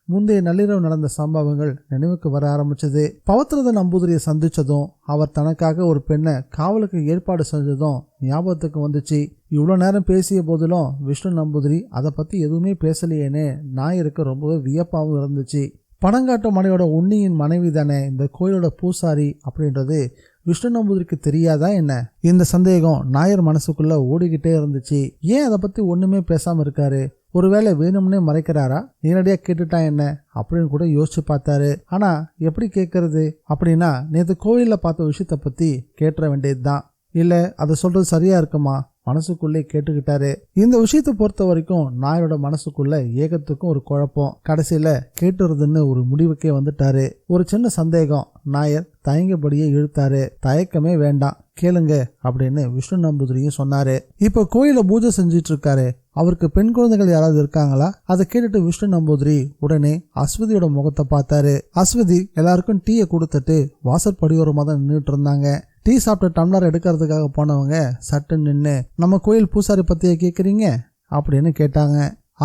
முந்தைய நள்ளிரவு நடந்த சம்பவங்கள் நினைவுக்கு வர ஆரம்பிச்சது. பவித்ரத நம்பூதிரியை சந்திச்சதும் அவர் தனக்காக ஒரு பெண்ணை காவலுக்கு ஏற்பாடு செஞ்சதும் ஞாபகத்துக்கு வந்துச்சு. இவ்வளோ நேரம் பேசிய போதிலும் விஷ்ணு நம்பூதிரி அதை பத்தி எதுவுமே பேசலையேன்னு நாயருக்கு ரொம்பவே வியப்பாகவும் இருந்துச்சு. பனங்காட்டு மனையோட உன்னியின் மனைவி தானே இந்த கோயிலோட பூசாரி அப்படின்றது விஷ்ணு நம்பூதிரிக்கு தெரியாதா என்ன? இந்த சந்தேகம் நாயர் மனசுக்குள்ள ஓடிக்கிட்டே இருந்துச்சு. ஏன் அதை பத்தி ஒண்ணுமே பேசாம இருக்காரு? ஒருவேளை வேணும்னே மறைக்கிறாரா? நேரடியா கேட்டுட்டா என்ன அப்படின்னு கூட யோசிச்சு பார்த்தாரு. ஆனா எப்படி கேட்கறது? அப்படின்னா நேற்று கோயில்ல பார்த்த விஷயத்த பத்தி கேட்டுற வேண்டியதுதான். இல்ல அதை சொல்றது சரியா இருக்குமா மனசுக்குள்ளே கேட்டுக்கிட்டாரு. இந்த விஷயத்தை பொறுத்த வரைக்கும் நாயரோட மனசுக்குள்ள ஏகத்துக்கும் ஒரு குழப்பம். கடைசியில கேட்டுறதுன்னு ஒரு முடிவுக்கே வந்துட்டாரு. ஒரு சின்ன சந்தேகம். நாயர் தயங்கபடியே இழுத்தாரு. தயக்கமே வேண்டாம், கேளுங்க அப்படின்னு விஷ்ணு நம்பூதிரியும் சொன்னாரு. இப்ப கோயில பூஜை செஞ்சிட்டு இருக்காரு, அவருக்கு பெண் குழந்தைகள் யாராவது இருக்காங்களா? அதை கேட்டுட்டு விஷ்ணு நம்பூதிரி உடனே அஸ்வதியோட முகத்தை பார்த்தாரு. அஸ்வதி எல்லாருக்கும் டீயை கொடுத்துட்டு வாசற்படியோரமா தான் நின்றுட்டு இருந்தாங்க. டீ சாப்பிட்ட டம்ளர் எடுக்கிறதுக்காக போனவங்க சட்டு நின்று, நம்ம கோயில் பூசாரி பத்தியா கேக்குறீங்க அப்படின்னு கேட்டாங்க.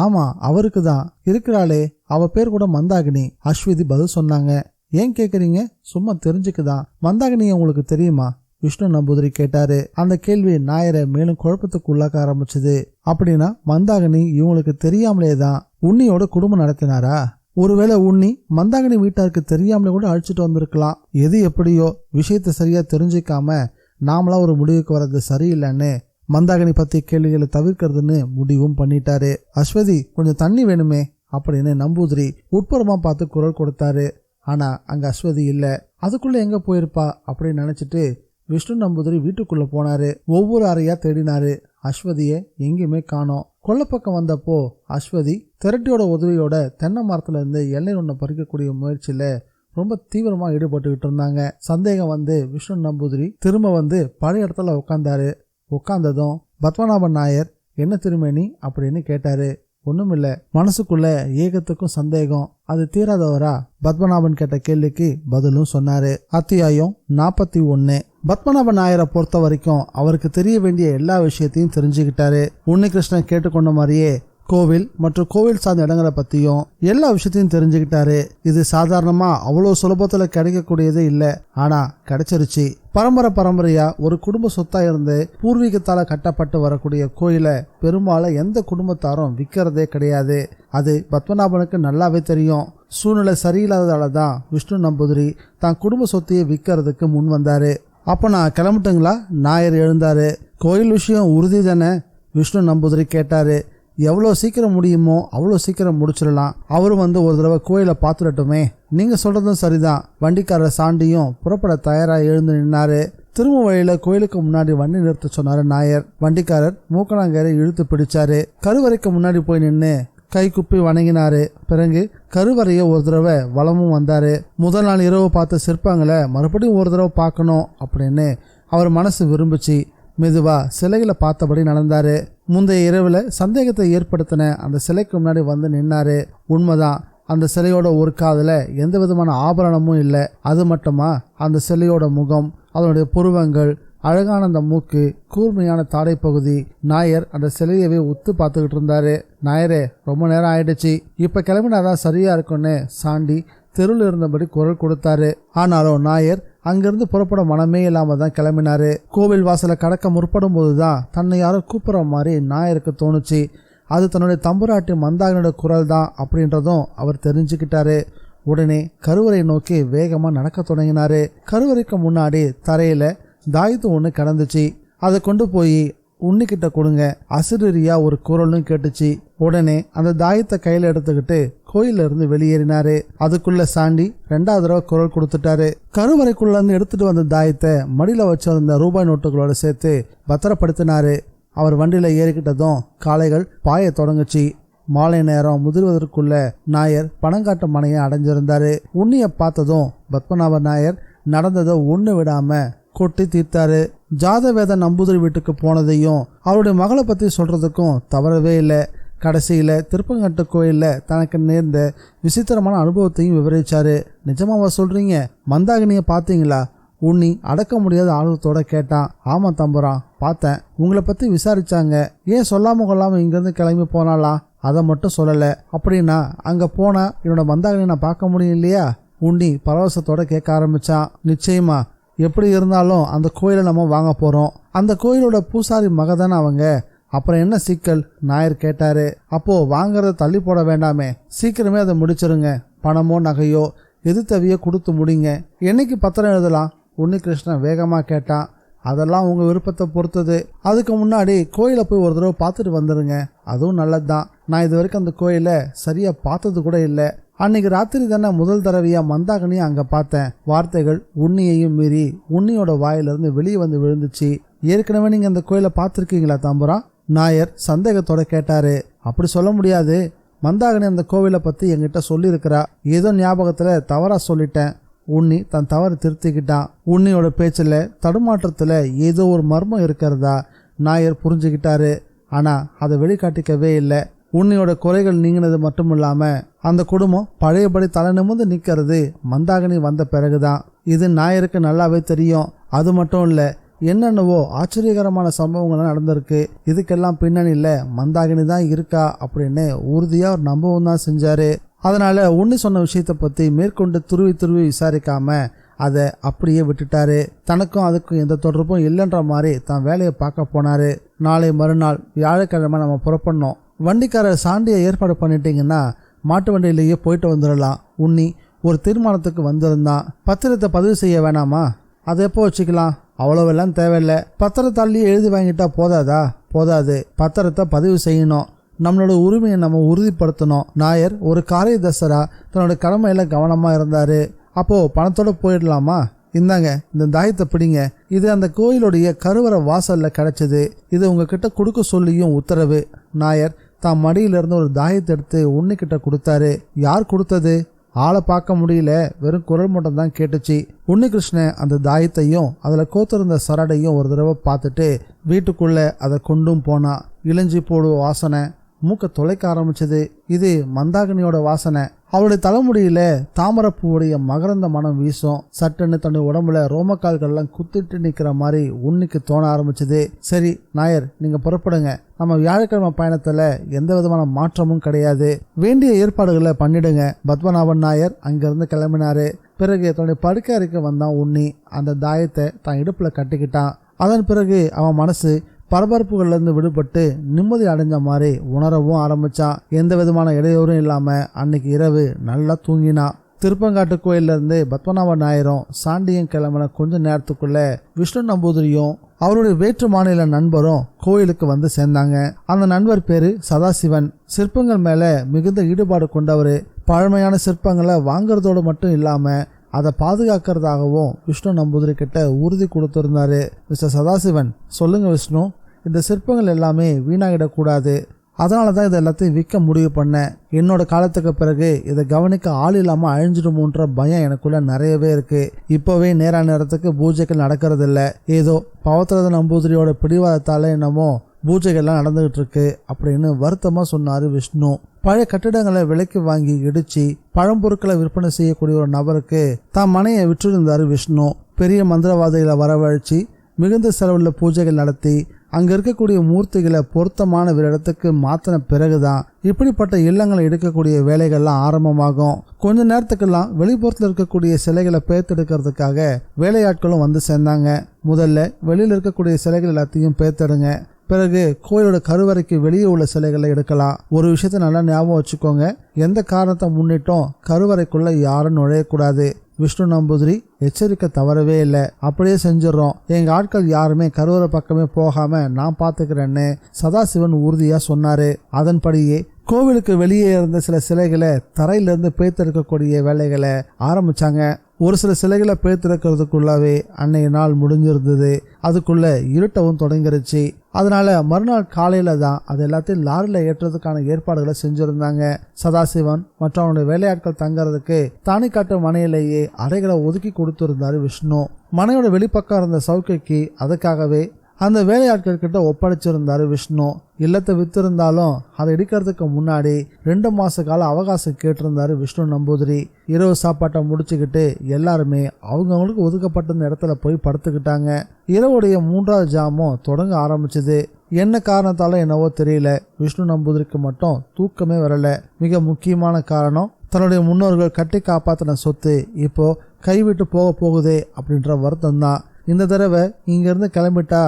ஆமா, அவருக்கு தான். இருக்கிறாளே, அவ பேர் கூட மந்தாகினி. அஸ்வதி பதில் சொன்னாங்க. ஏன் கேக்குறீங்க? சும்மா தெரிஞ்சுக்குதான். மந்தாகினி உங்களுக்கு தெரியுமா விஷ்ணு நம்பூதிரி கேட்டாரு. அந்த கேள்வி நாயரை மேலும் குழப்பத்துக்கு உள்ளாக்க ஆரம்பிச்சது. அப்படின்னா மந்தாகினி இவங்களுக்கு தெரியாமலேதான் உன்னியோட குடும்பம் நடத்தினாரா? ஒருவேளை உன்னி மந்தாகினி வீட்டாருக்கு தெரியாமலே கூட அழைச்சிட்டு வந்திருக்கலாம். எது எப்படியோ விஷயத்த சரியா தெரிஞ்சுக்காம நாமளா ஒரு முடிவுக்கு வர்றது சரியில்லைன்னு மந்தாகினி பத்தி கேள்விகளை தவிர்க்கிறதுன்னு முடிவும் பண்ணிட்டாரு. அஸ்வதி கொஞ்சம் தண்ணி வேணுமே அப்படின்னு நம்பூதிரி உட்புறமா பார்த்து குரல் கொடுத்தாரு. ஆனா அங்க அஸ்வதி இல்ல. அதுக்குள்ள எங்க போயிருப்பா அப்படின்னு நினைச்சிட்டு விஷ்ணு நம்பூதிரி வீட்டுக்குள்ள போனாரு. ஒவ்வொரு அறையா தேடினாரு. அஸ்வதிய எங்கேயுமே காணோம். கொல்லப்பக்கம் வந்தப்போ அஸ்வதி திரட்டியோட உதவியோட தென்னை மரத்துல இருந்து எண்ணெய் ஒண்ணை பறிக்கக்கூடிய முயற்சியில ரொம்ப தீவிரமா ஈடுபட்டுக்கிட்டு இருந்தாங்க. சந்தேகம் வந்து விஷ்ணு நம்பூதிரி திரும்ப வந்து பழைய இடத்துல உட்கார்ந்தாரு. உட்கார்ந்ததும் பத்மநாபன் நாயர் என்ன திருமேனி அப்படின்னு கேட்டாரு. ஒண்ணுமில்ல. மனசுக்குள்ள ஏகத்துக்கும் சந்தேகம். அது தீராதவரா பத்மநாபன் கேட்ட கேள்விக்கு பதிலும் சொன்னாரு. அத்தியாயம் 41. பத்மநாபன் நாயரை பொறுத்த வரைக்கும் அவருக்கு தெரிய வேண்டிய எல்லா விஷயத்தையும் தெரிஞ்சுக்கிட்டாரு. உன்னிகிருஷ்ணன் கேட்டுக்கொண்ட மாதிரியே கோவில் மற்றும் கோவில் சார்ந்த இடங்களை பத்தியும் எல்லா விஷயத்தையும் தெரிஞ்சுக்கிட்டாரு. இது சாதாரணமா அவ்வளவு சுலபத்துல கிடைக்கக்கூடியதே இல்ல. ஆனா கிடைச்சிருச்சு. பரம்பரையா ஒரு குடும்ப சொத்தா இருந்து பூர்வீகத்தால கட்டப்பட்டு வரக்கூடிய கோயில பெரும்பாலும் எந்த குடும்பத்தாரும் விற்கிறதே கிடையாது. அது பத்மநாபனுக்கு நல்லாவே தெரியும். சூழ்நிலை சரியில்லாததாலதான் விஷ்ணு நம்பூதிரி தான் குடும்ப சொத்தையை விற்கிறதுக்கு முன் வந்தாரு. அப்ப நான் கிளம்பட்டுங்களா? நாயர் எழுந்தாரு. கோயில் விஷயம் உறுதி தானே விஷ்ணு நம்பூதிரி கேட்டாரு. எவ்வளோ சீக்கிரம் முடியுமோ அவ்வளோ சீக்கிரம் முடிச்சிடலாம். அவரும் வந்து ஒரு தடவை கோயிலை பார்த்துடட்டுமே. நீங்க சொல்றதும் சரிதான். வண்டிக்காரர் சாண்டியும் புறப்பட தயாரா எழுந்து நின்னாரு. திரும்ப வழியில கோயிலுக்கு முன்னாடி வண்டி நிறுத்த சொன்னாரு நாயர். வண்டிக்காரர் மூக்கணாங்கரை இழுத்து பிடிச்சாரு. கருவறைக்கு முன்னாடி போய் நின்று கைகுப்பி வணங்கினாரு. பிறகு கருவறைய ஒரு தடவை வலமும் வந்தாரு. முதல் நாள் இரவு பார்த்த சிற்பங்களை மறுபடியும் ஒரு தடவை பார்க்கணும் அப்படின்னு அவர் மனசு விரும்பிச்சு மெதுவா சிலைகளை பார்த்தபடி நடந்தாரு. முந்தைய இரவுல சந்தேகத்தை ஏற்படுத்தின அந்த சிலைக்கு முன்னாடி வந்து நின்னாரு. உண்மைதான், அந்த சிலையோட ஒரு காதுல எந்த விதமான ஆபரணமும் இல்லை. அது மட்டுமா, அந்த சிலையோட முகம், அதனுடைய புருவங்கள், அழகான அந்த மூக்கு, கூர்மையான தாடை பகுதி. நாயர் அந்த சிலையவே உத்து பார்த்துக்கிட்டு இருந்தாரு. நாயரே, ரொம்ப நேரம் ஆயிடுச்சு, இப்ப கிளம்பினாதான் சரியா இருக்கும்னு சாண்டி தெருவில் இருந்தபடி குரல் கொடுத்தாரு. ஆனாலும் நாயர் அங்கிருந்து புறப்பட மனமே இல்லாம தான் கிளம்பினாரு. கோவில் வாசலை கடக்க முற்படும் போதுதான் தன்னை யாரோ கூப்பிடுற மாதிரி நாயருக்கு தோணுச்சு. அது தன்னுடைய தம்புராட்டி மந்தாகனோட குரல் தான் அப்படின்றதும் அவர் தெரிஞ்சுக்கிட்டாரு. உடனே கருவறை நோக்கி வேகமா நடக்க தொடங்கினாரு. கருவறைக்கு முன்னாடி தரையில தாயத்து ஒன்று கிடந்துச்சு. அதை கொண்டு போய் உன்னிக்கிட்ட கொடுங்க, அசிரியா ஒரு குரலும் கேட்டுச்சு. உடனே அந்த தாயத்தை கையில எடுத்துக்கிட்டு கோயில இருந்து வெளியேறினாரு. அதுக்குள்ள சாண்டி 2வது தடவை குரல் கொடுத்துட்டாரு. கருவறைக்குள்ள இருந்து எடுத்துட்டு வந்த தாயத்தை மடியில வச்சிருந்த ரூபாய் நோட்டுகளோட சேர்த்து பத்திரப்படுத்தினாரு. அவர் வண்டியில ஏறிக்கிட்டதும் காளைகள் பாய தொடங்குச்சு. மாலை நேரம் முதிர்வதற்குள்ள நாயர் பணங்காட்டு மனையை அடைஞ்சிருந்தாரு. உன்னிய பார்த்ததும் பத்மநாப நாயர் நடந்ததை ஒண்ணு விடாம கொட்டி தீர்த்தாரு. ஜாதவேத நம்பூதிரி வீட்டுக்கு போனதையும் அவருடைய மகளை பத்தி சொல்றதுக்கும் தவறவே இல்லை. கடைசியில திருப்பங்கட்டு கோயில்ல தனக்கு நேர்ந்த விசித்திரமான அனுபவத்தையும் விவரிச்சாரு. நிஜமாவா சொல்றீங்க? மந்தாகினிய பாத்தீங்களா? உன்னி அடக்க முடியாத ஆர்வத்தோட கேட்டான். ஆமா தம்புரான், பார்த்தேன். உங்களை பத்தி விசாரிச்சாங்க. ஏன் சொல்லாம கொள்ளாம இங்கிருந்து கிளம்பி போனாலாம்? அதை மட்டும் சொல்லல. அப்படின்னா அங்க போனா என்னோட மந்தாகினி நான் பார்க்க முடியும் இல்லையா? உன்னி பரவசத்தோட கேட்க ஆரம்பிச்சான். நிச்சயமா, எப்படி இருந்தாலும் அந்த கோயிலை நம்ம வாங்க போறோம். அந்த கோயிலோட பூசாரி மகதான அவங்க. அப்புறம் என்ன சிக்கல்? நாயர் கேட்டாரு. அப்போ வாங்கறத தள்ளி போட வேண்டாமே, சீக்கிரமே அதை முடிச்சிருங்க. பணமோ நகையோ எது தேவையோ கொடுத்து முடிங்க. என்னைக்கு பத்திரம் எழுதலாம்? உன்னிகிருஷ்ணன் வேகமா கேட்டான். அதெல்லாம் உங்க விருப்பத்தை பொறுத்தது. அதுக்கு முன்னாடி கோயிலை போய் ஒரு தடவை பார்த்துட்டு வந்துருங்க. அதுவும் நல்லதுதான். நான் இது வரைக்கும் அந்த கோயிலை சரியா பார்த்தது கூட இல்லை. அன்னைக்கு ராத்திரி தானே முதல் தடவையா மந்தாகினியை அங்க பார்த்தேன். வார்த்தைகள் உன்னியையும் மீறி உன்னியோட வாயிலிருந்து வெளியே வந்து விழுந்துச்சு. ஏற்கனவே நீங்க அந்த கோயிலை பார்த்துருக்கீங்களா தம்புரா? நாயர் சந்தேகத்தோட கேட்டாரு. அப்படி சொல்ல முடியாது. மந்தாகினி அந்த கோவிலை பத்தி என்கிட்ட சொல்லியிருக்கிறா. ஏதோ ஞாபகத்துல தவறா சொல்லிட்டேன். உன்னி தன் தவறு திருத்திக்கிட்டான். உன்னியோட பேச்சுல தடுமாற்றத்துல ஏதோ ஒரு மர்மம் இருக்கிறதா நாயர் புரிஞ்சுக்கிட்டாரு. ஆனா அதை வெளிக்காட்டிக்கவே இல்லை. உன்னியோட குறைகள் நீங்கினது மட்டும் இல்லாம அந்த குடும்பம் பழையபடி தலை நிமிர்ந்து நிக்கிறது மந்தாகினி வந்த பிறகுதான். இது நாயருக்கு நல்லாவே தெரியும். அது மட்டும் இல்ல, என்னென்னவோ ஆச்சரியகரமான சம்பவங்கள் நடந்திருக்கு. இதுக்கெல்லாம் பின்னணியில மந்தாகினி தான் இருக்கா அப்படின்னு உறுதியா ஒரு நம்பவும் தான் செஞ்சாரு. அதனால உன்னி சொன்ன விஷயத்த பத்தி மேற்கொண்டு துருவி விசாரிக்காம அதை அப்படியே விட்டுட்டாரு. தனக்கும் அதுக்கும் எந்த தொடர்பும் இல்லைன்ற மாதிரி தான் வேலையை பார்க்க போனாரு. நாளை மறுநாள் வியாழக்கிழமை நம்ம புறப்படணும். வண்டிக்காரர் சாண்டியை ஏற்பாடு பண்ணிட்டீங்கன்னா மாட்டு வண்டியிலேயே போயிட்டு வந்துடலாம். உன்னி ஒரு தீர்மானத்துக்கு வந்திருந்தான். பத்திரத்தை பதிவு செய்ய வேணாமா? அதை எப்போ வச்சுக்கலாம்? அவ்வளவெல்லாம் தேவையில்லை. பத்திரத்தாலேயே எழுதி வாங்கிட்டா போதாதா? போதாது. பத்திரத்தை பதிவு செய்யணும். நம்மளோட உரிமையை நம்ம உறுதிப்படுத்தணும். நாயர் ஒரு காரிய தசரா தன்னோட கடமையில கவனமா இருந்தாரு. அப்போ பணத்தோட போயிடலாமா? இந்தாங்க, இந்த தாயத்தை பிடிங்க. இது அந்த கோயிலுடைய கருவறை வாசல்ல கிடைச்சது. இது உங்ககிட்ட கொடுக்க சொல்லியும் உத்தரவு. நாயர் தான் மடியிலிருந்து ஒரு தாயத்தை எடுத்து உன்னிக்கிட்ட கொடுத்தாரு. யார் கொடுத்தது? ஆளை பார்க்க முடியல, வெறும் குரல் மட்டும் தான் கேட்டுச்சு. உன்னிகிருஷ்ணன் அந்த தாயத்தையும் அதுல கோத்திருந்த சரடையும் ஒரு தடவை பார்த்துட்டு வீட்டுக்குள்ள அதை கொண்டும் போனா. இளஞ்சி போடுவ வாசனை மூக்க தொலைக்க ஆரம்பிச்சது. இது மந்தாகினியோட வாசனை. அவளுடைய தலைமுடியில தாமரப்பூவுடைய மகரந்த மனம் வீசும். சட்டுன்னு தன்னுடைய உடம்புல ரோமக்கால்கள்லாம் குத்திட்டு நிக்கிற மாதிரி உன்னிக்கு தோண ஆரம்பிச்சது. சரி நாயர், நீங்க புறப்படுங்க. நம்ம வியாழக்கிழமை பயணத்துல எந்த விதமான மாற்றமும் கிடையாது. வேண்டிய ஏற்பாடுகளை பண்ணிடுங்க. பத்மநாபன் நாயர் அங்கிருந்து கிளம்பினாரு. பிறகு தன்னுடைய படுக்கை அறைக்கு வந்தான் உன்னி. அந்த தாயத்தை தான் இடுப்புல கட்டிக்கிட்டான். அதன் பிறகு அவன் மனசு பரபரப்புகள்ல இருந்து விடுபட்டு நிம்மதி அடைஞ்ச மாதிரி உணரவும் ஆரம்பிச்சான். எந்த விதமான இடையூறும் இல்லாம அன்னைக்கு இரவு நல்லா தூங்கினான். திருப்பங்காட்டு கோயில்ல இருந்து பத்மநாப நாயரும் சாண்டியும் கிளம்பின கொஞ்ச நேரத்துக்குள்ள விஷ்ணு நம்பூதிரியும் அவருடைய வேற்று மாநில நண்பரும் கோயிலுக்கு வந்து சேர்ந்தாங்க. அந்த நண்பர் பேரு சதாசிவன். சிற்பங்கள் மேல மிகுந்த ஈடுபாடு கொண்டவரு. பழமையான சிற்பங்களை வாங்கறதோடு மட்டும் இல்லாம அதை பாதுகாக்கிறதாகவும் விஷ்ணு நம்பூதிரி கிட்ட உறுதி கொடுத்திருந்தாரு. மிஸ்டர் சதாசிவன், சொல்லுங்க விஷ்ணு, இந்த சிற்பங்கள் எல்லாமே வீணாகிடக்கூடாது. அதனால தான் இதை எல்லாத்தையும் விற்க முடிவு பண்ணேன். என்னோட காலத்துக்கு பிறகு இதை கவனிக்க ஆள் இல்லாமல் அழிஞ்சிடுமோன்ற பயம் எனக்குள்ள நிறையவே இருக்கு. இப்போவே நேரத்துக்கு பூஜைகள் நடக்கிறது இல்லை. ஏதோ பவத்ரத நம்பூதிரியோட பிடிவாதத்தால என்னமோ பூஜைகள்லாம் நடந்துகிட்டு இருக்கு அப்படின்னு வருத்தமா சொன்னாரு விஷ்ணு. பழைய கட்டிடங்களை விலைக்கு வாங்கி இடிச்சு பழம்பொருட்களை விற்பனை செய்யக்கூடிய ஒரு நபருக்கு தான் மனையை விற்றிருந்தாரு விஷ்ணு. பெரிய மந்திரவாதிகளை வரவழைச்சு மிகுந்த செலவுள்ள பூஜைகள் நடத்தி அங்க இருக்கக்கூடிய மூர்த்திகளை பொருத்தமான ஒரு இடத்துக்கு மாத்தின பிறகுதான் இப்படிப்பட்ட இல்லங்களை எடுக்கக்கூடிய வேலைகள்லாம் ஆரம்பமாகும். கொஞ்ச நேரத்துக்கெல்லாம் வெளிப்புறத்தில் இருக்கக்கூடிய சிலைகளை பேர்த்தெடுக்கிறதுக்காக வேலையாட்களும் வந்து சேர்ந்தாங்க. முதல்ல வெளியில இருக்கக்கூடிய சிலைகள் எல்லாத்தையும் பேர்த்தெடுங்க, பிறகு கோயிலோட கருவறைக்கு வெளியே உள்ள சிலைகளை எடுக்கலாம். ஒரு விஷயத்த நல்லா ஞாபகம் வச்சுக்கோங்க, எந்த காரணத்தை முன்னிட்டும் கருவறைக்குள்ள யாரும் நுழையக்கூடாது. விஷ்ணு நம்பூதிரி எச்சரிக்கை தவறவே இல்லை. அப்படியே செஞ்சிடறோம், எங்க ஆட்கள் யாருமே கருவறை பக்கமே போகாம நான் பாத்துக்கிறேன்னு சதாசிவன் உறுதியா சொன்னாரு. அதன்படியே கோவிலுக்கு வெளியே இருந்த சில சிலைகளை தரையிலிருந்து பேர்த்தெடுக்கக்கூடிய வேலைகளை ஆரம்பிச்சாங்க. ஒரு சில சிலைகளை பேர்த்தெடுக்கிறதுக்குள்ளவே அன்னைய நாள் முடிஞ்சிருந்தது. அதுக்குள்ள இருட்டவும் தொடங்கிருச்சு. அதனால மறுநாள் காலையில தான் அது எல்லாத்தையும் லாரில ஏற்றுறதுக்கான ஏற்பாடுகளை செஞ்சிருந்தாங்க. சதாசிவன் மற்றும் அவனுடைய வேலையாட்கள் தங்கறதுக்கு தானிக்காட்டு மனையிலேயே அறைகளை ஒதுக்கி கொடுத்திருந்தாரு விஷ்ணு. மனையோட வெளிப்பக்கம் இருந்த சவுக்கைக்கு அதுக்காகவே அந்த வேலையாட்கள் கிட்ட ஒப்படைச்சிருந்தாரு விஷ்ணு. இல்லத்தை வித்திருந்தாலும் அதை இடிக்கிறதுக்கு முன்னாடி 2 மாச கால அவகாசம் கேட்டிருந்தாரு விஷ்ணு நம்பூதிரி. இரவு சாப்பாட்டை முடிச்சுக்கிட்டு எல்லாருமே அவங்கவுங்களுக்கு ஒதுக்கப்பட்டிருந்த இடத்துல போய் படுத்துக்கிட்டாங்க. இரவுடைய 3வது ஜாமும் தொடங்க ஆரம்பிச்சது. என்ன காரணத்தால என்னவோ தெரியல, விஷ்ணு நம்பூதிரிக்கு மட்டும் தூக்கமே வரல. மிக முக்கியமான காரணம், தன்னுடைய முன்னோர்கள் கட்டி காப்பாத்தின சொத்து இப்போ கைவிட்டு போக போகுதே அப்படின்ற வருத்தம் தான். இந்த தடவை இங்கிருந்து கிளம்பிட்டா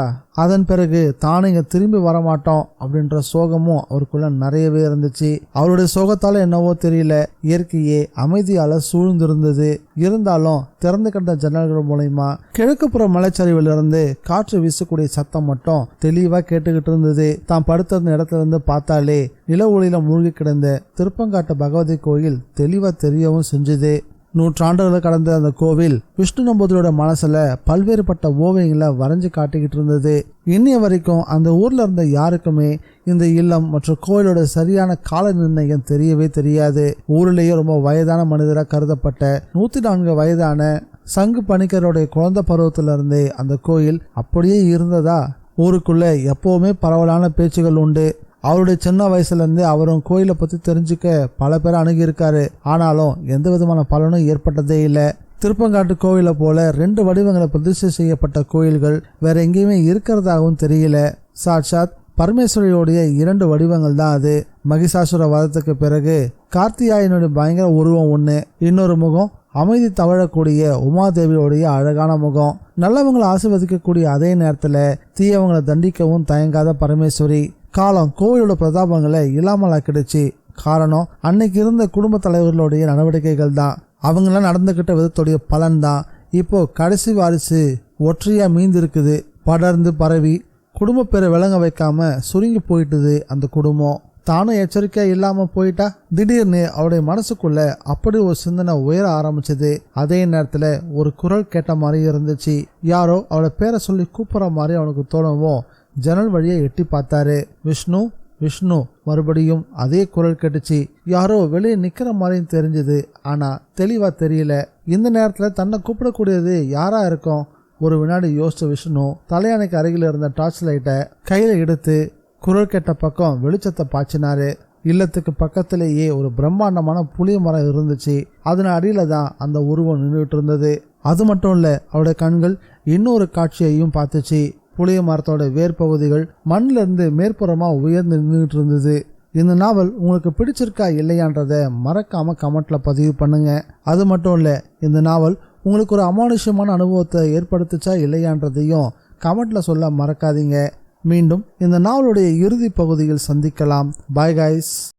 அதன் பிறகு தானே இங்க திரும்பி வரமாட்டோம் அப்படின்ற சோகமும் அவருக்குள்ள நிறையவே இருந்துச்சு. அவருடைய சோகத்தால என்னவோ தெரியல, இயற்கையே அமைதியால சூழ்ந்திருந்தது. இருந்தாலும் திறந்து கண்ட ஜன்னல்கள் மூலமா கிழக்குப்புற மலைச்சரிவிலிருந்து காற்று வீசக்கூடிய சத்தம் மட்டும் தெளிவா கேட்டுக்கிட்டு இருந்தது. தான் படுத்திருந்த இடத்துல இருந்து பார்த்தாலே நில ஒளியில மூழ்கி கிடந்த திருப்பங்காட்டு பகவதி கோயில் தெளிவா தெரியவும் செஞ்சுது. 100 ஆண்டுகளை கடந்த அந்த கோவில் விஷ்ணு நம்பூதிரியோட மனசுல பல்வேறுபட்ட ஓவியங்களை வரைஞ்சு காட்டிக்கிட்டு இருந்தது. இன்னைய வரைக்கும் அந்த ஊர்ல இருந்த யாருக்குமே இந்த இல்லம் மற்றும் கோயிலோட சரியான கால நிர்ணயம் தெரியவே தெரியாது. ஊரிலேயே ரொம்ப வயதான மனிதராக கருதப்பட்ட 104 வயதான சங்கு பணிக்கருடைய குழந்தை பருவத்திலிருந்தே அந்த கோயில் அப்படியே இருந்ததா ஊருக்குள்ள எப்பவுமே பரவலான பேச்சுகள் உண்டு. அவருடைய சின்ன வயசுல இருந்து அவரும் கோயிலை பத்தி தெரிஞ்சுக்க பல பேரை அணுகி இருக்காரு. ஆனாலும் எந்த விதமான பலனும் ஏற்பட்டதே இல்லை. திருப்பங்காட்டு கோயிலை போல 2 வடிவங்களை பிரதிஷ்டை செய்யப்பட்ட கோயில்கள் வேற எங்கேயுமே இருக்கிறதாகவும் தெரியல. சாட்சாத் பரமேஸ்வரியோடைய 2 வடிவங்கள் தான் அது. மகிஷாசுர வதத்துக்கு பிறகு கார்த்தியாயனுடைய பயங்கர உருவம் ஒண்ணு, இன்னொரு முகம் அமைதி தவழக்கூடிய உமாதேவியோடைய அழகான முகம். நல்லவங்களை ஆசீர்வதிக்கக்கூடிய அதே நேரத்துல தீயவங்களை தண்டிக்கவும் தயங்காத பரமேஸ்வரி. காலம் கோவிலோட பிரதாபங்களை இல்லாமலாக்கிடுச்சு. காரணம் அன்னைக்கு இருந்த குடும்ப தலைவர்களுடைய நடவடிக்கைகள் தான். அவங்களாம் நடந்துகிட்ட விதத்துடைய பலன் தான் இப்போ கடைசி வாரிசு ஒற்றையா மீந்து இருக்குது. படர்ந்து பரவி குடும்ப பேரை விளங்க வைக்காம சுருங்கி போயிட்டுது அந்த குடும்பம். தானும் எச்சரிக்கையா இல்லாம போயிட்டா. திடீர்னு அவருடைய மனசுக்குள்ள அப்படி ஒரு சிந்தனை உயர ஆரம்பிச்சது. அதே நேரத்துல ஒரு குரல் கேட்ட மாதிரி இருந்துச்சு. யாரோ அவளோட பேரை சொல்லி கூப்பிடுற மாதிரி அவனுக்கு தோணவும் ஜன்னல் வழியை எட்டி பார்த்தாரு. விஷ்ணு விஷ்ணு மறுபடியும் அதே குரல் கேட்டுச்சு. யாரோ வெளியே நிக்கிற மாதிரியும் தெரிஞ்சது, ஆனா தெளிவா தெரியல. இந்த நேரத்துல தன்னை கூப்பிடக்கூடியது யாரா இருக்கும்? ஒரு வினாடி யோசிச்ச விஷ்ணு தலையானைக்கு அருகில் இருந்த டார்ச் லைட்டை கையில எடுத்து குரல் கேட்ட பக்கம் வெளிச்சத்தை பாய்ச்சினாரு. இல்லத்துக்கு பக்கத்திலேயே ஒரு பிரம்மாண்டமான புளிய மரம் இருந்துச்சு. அதன் அடியில தான் அந்த உருவம் நின்றுட்டு இருந்தது. அது மட்டும் இல்ல, அவருடைய கண்கள் இன்னொரு காட்சியையும் பார்த்துச்சு. புளிய மரத்தோட வேர் பகுதிகள் மண்ணில இருந்து மேற்புறமா உயர்ந்து நின்றுட்டு இருந்தது. இந்த நாவல் உங்களுக்கு பிடிச்சிருக்கா இல்லையான்றத மறக்காம கமெண்ட்ல பதிவு பண்ணுங்க. அது மட்டும் இல்ல, இந்த நாவல் உங்களுக்கு ஒரு அமானுஷ்யமான அனுபவத்தை ஏற்படுத்துச்சா இல்லையான்றதையும் கமெண்ட்ல சொல்ல மறக்காதீங்க. மீண்டும் இந்த நாவலுடைய இறுதி பகுதியில் சந்திக்கலாம். Bye guys.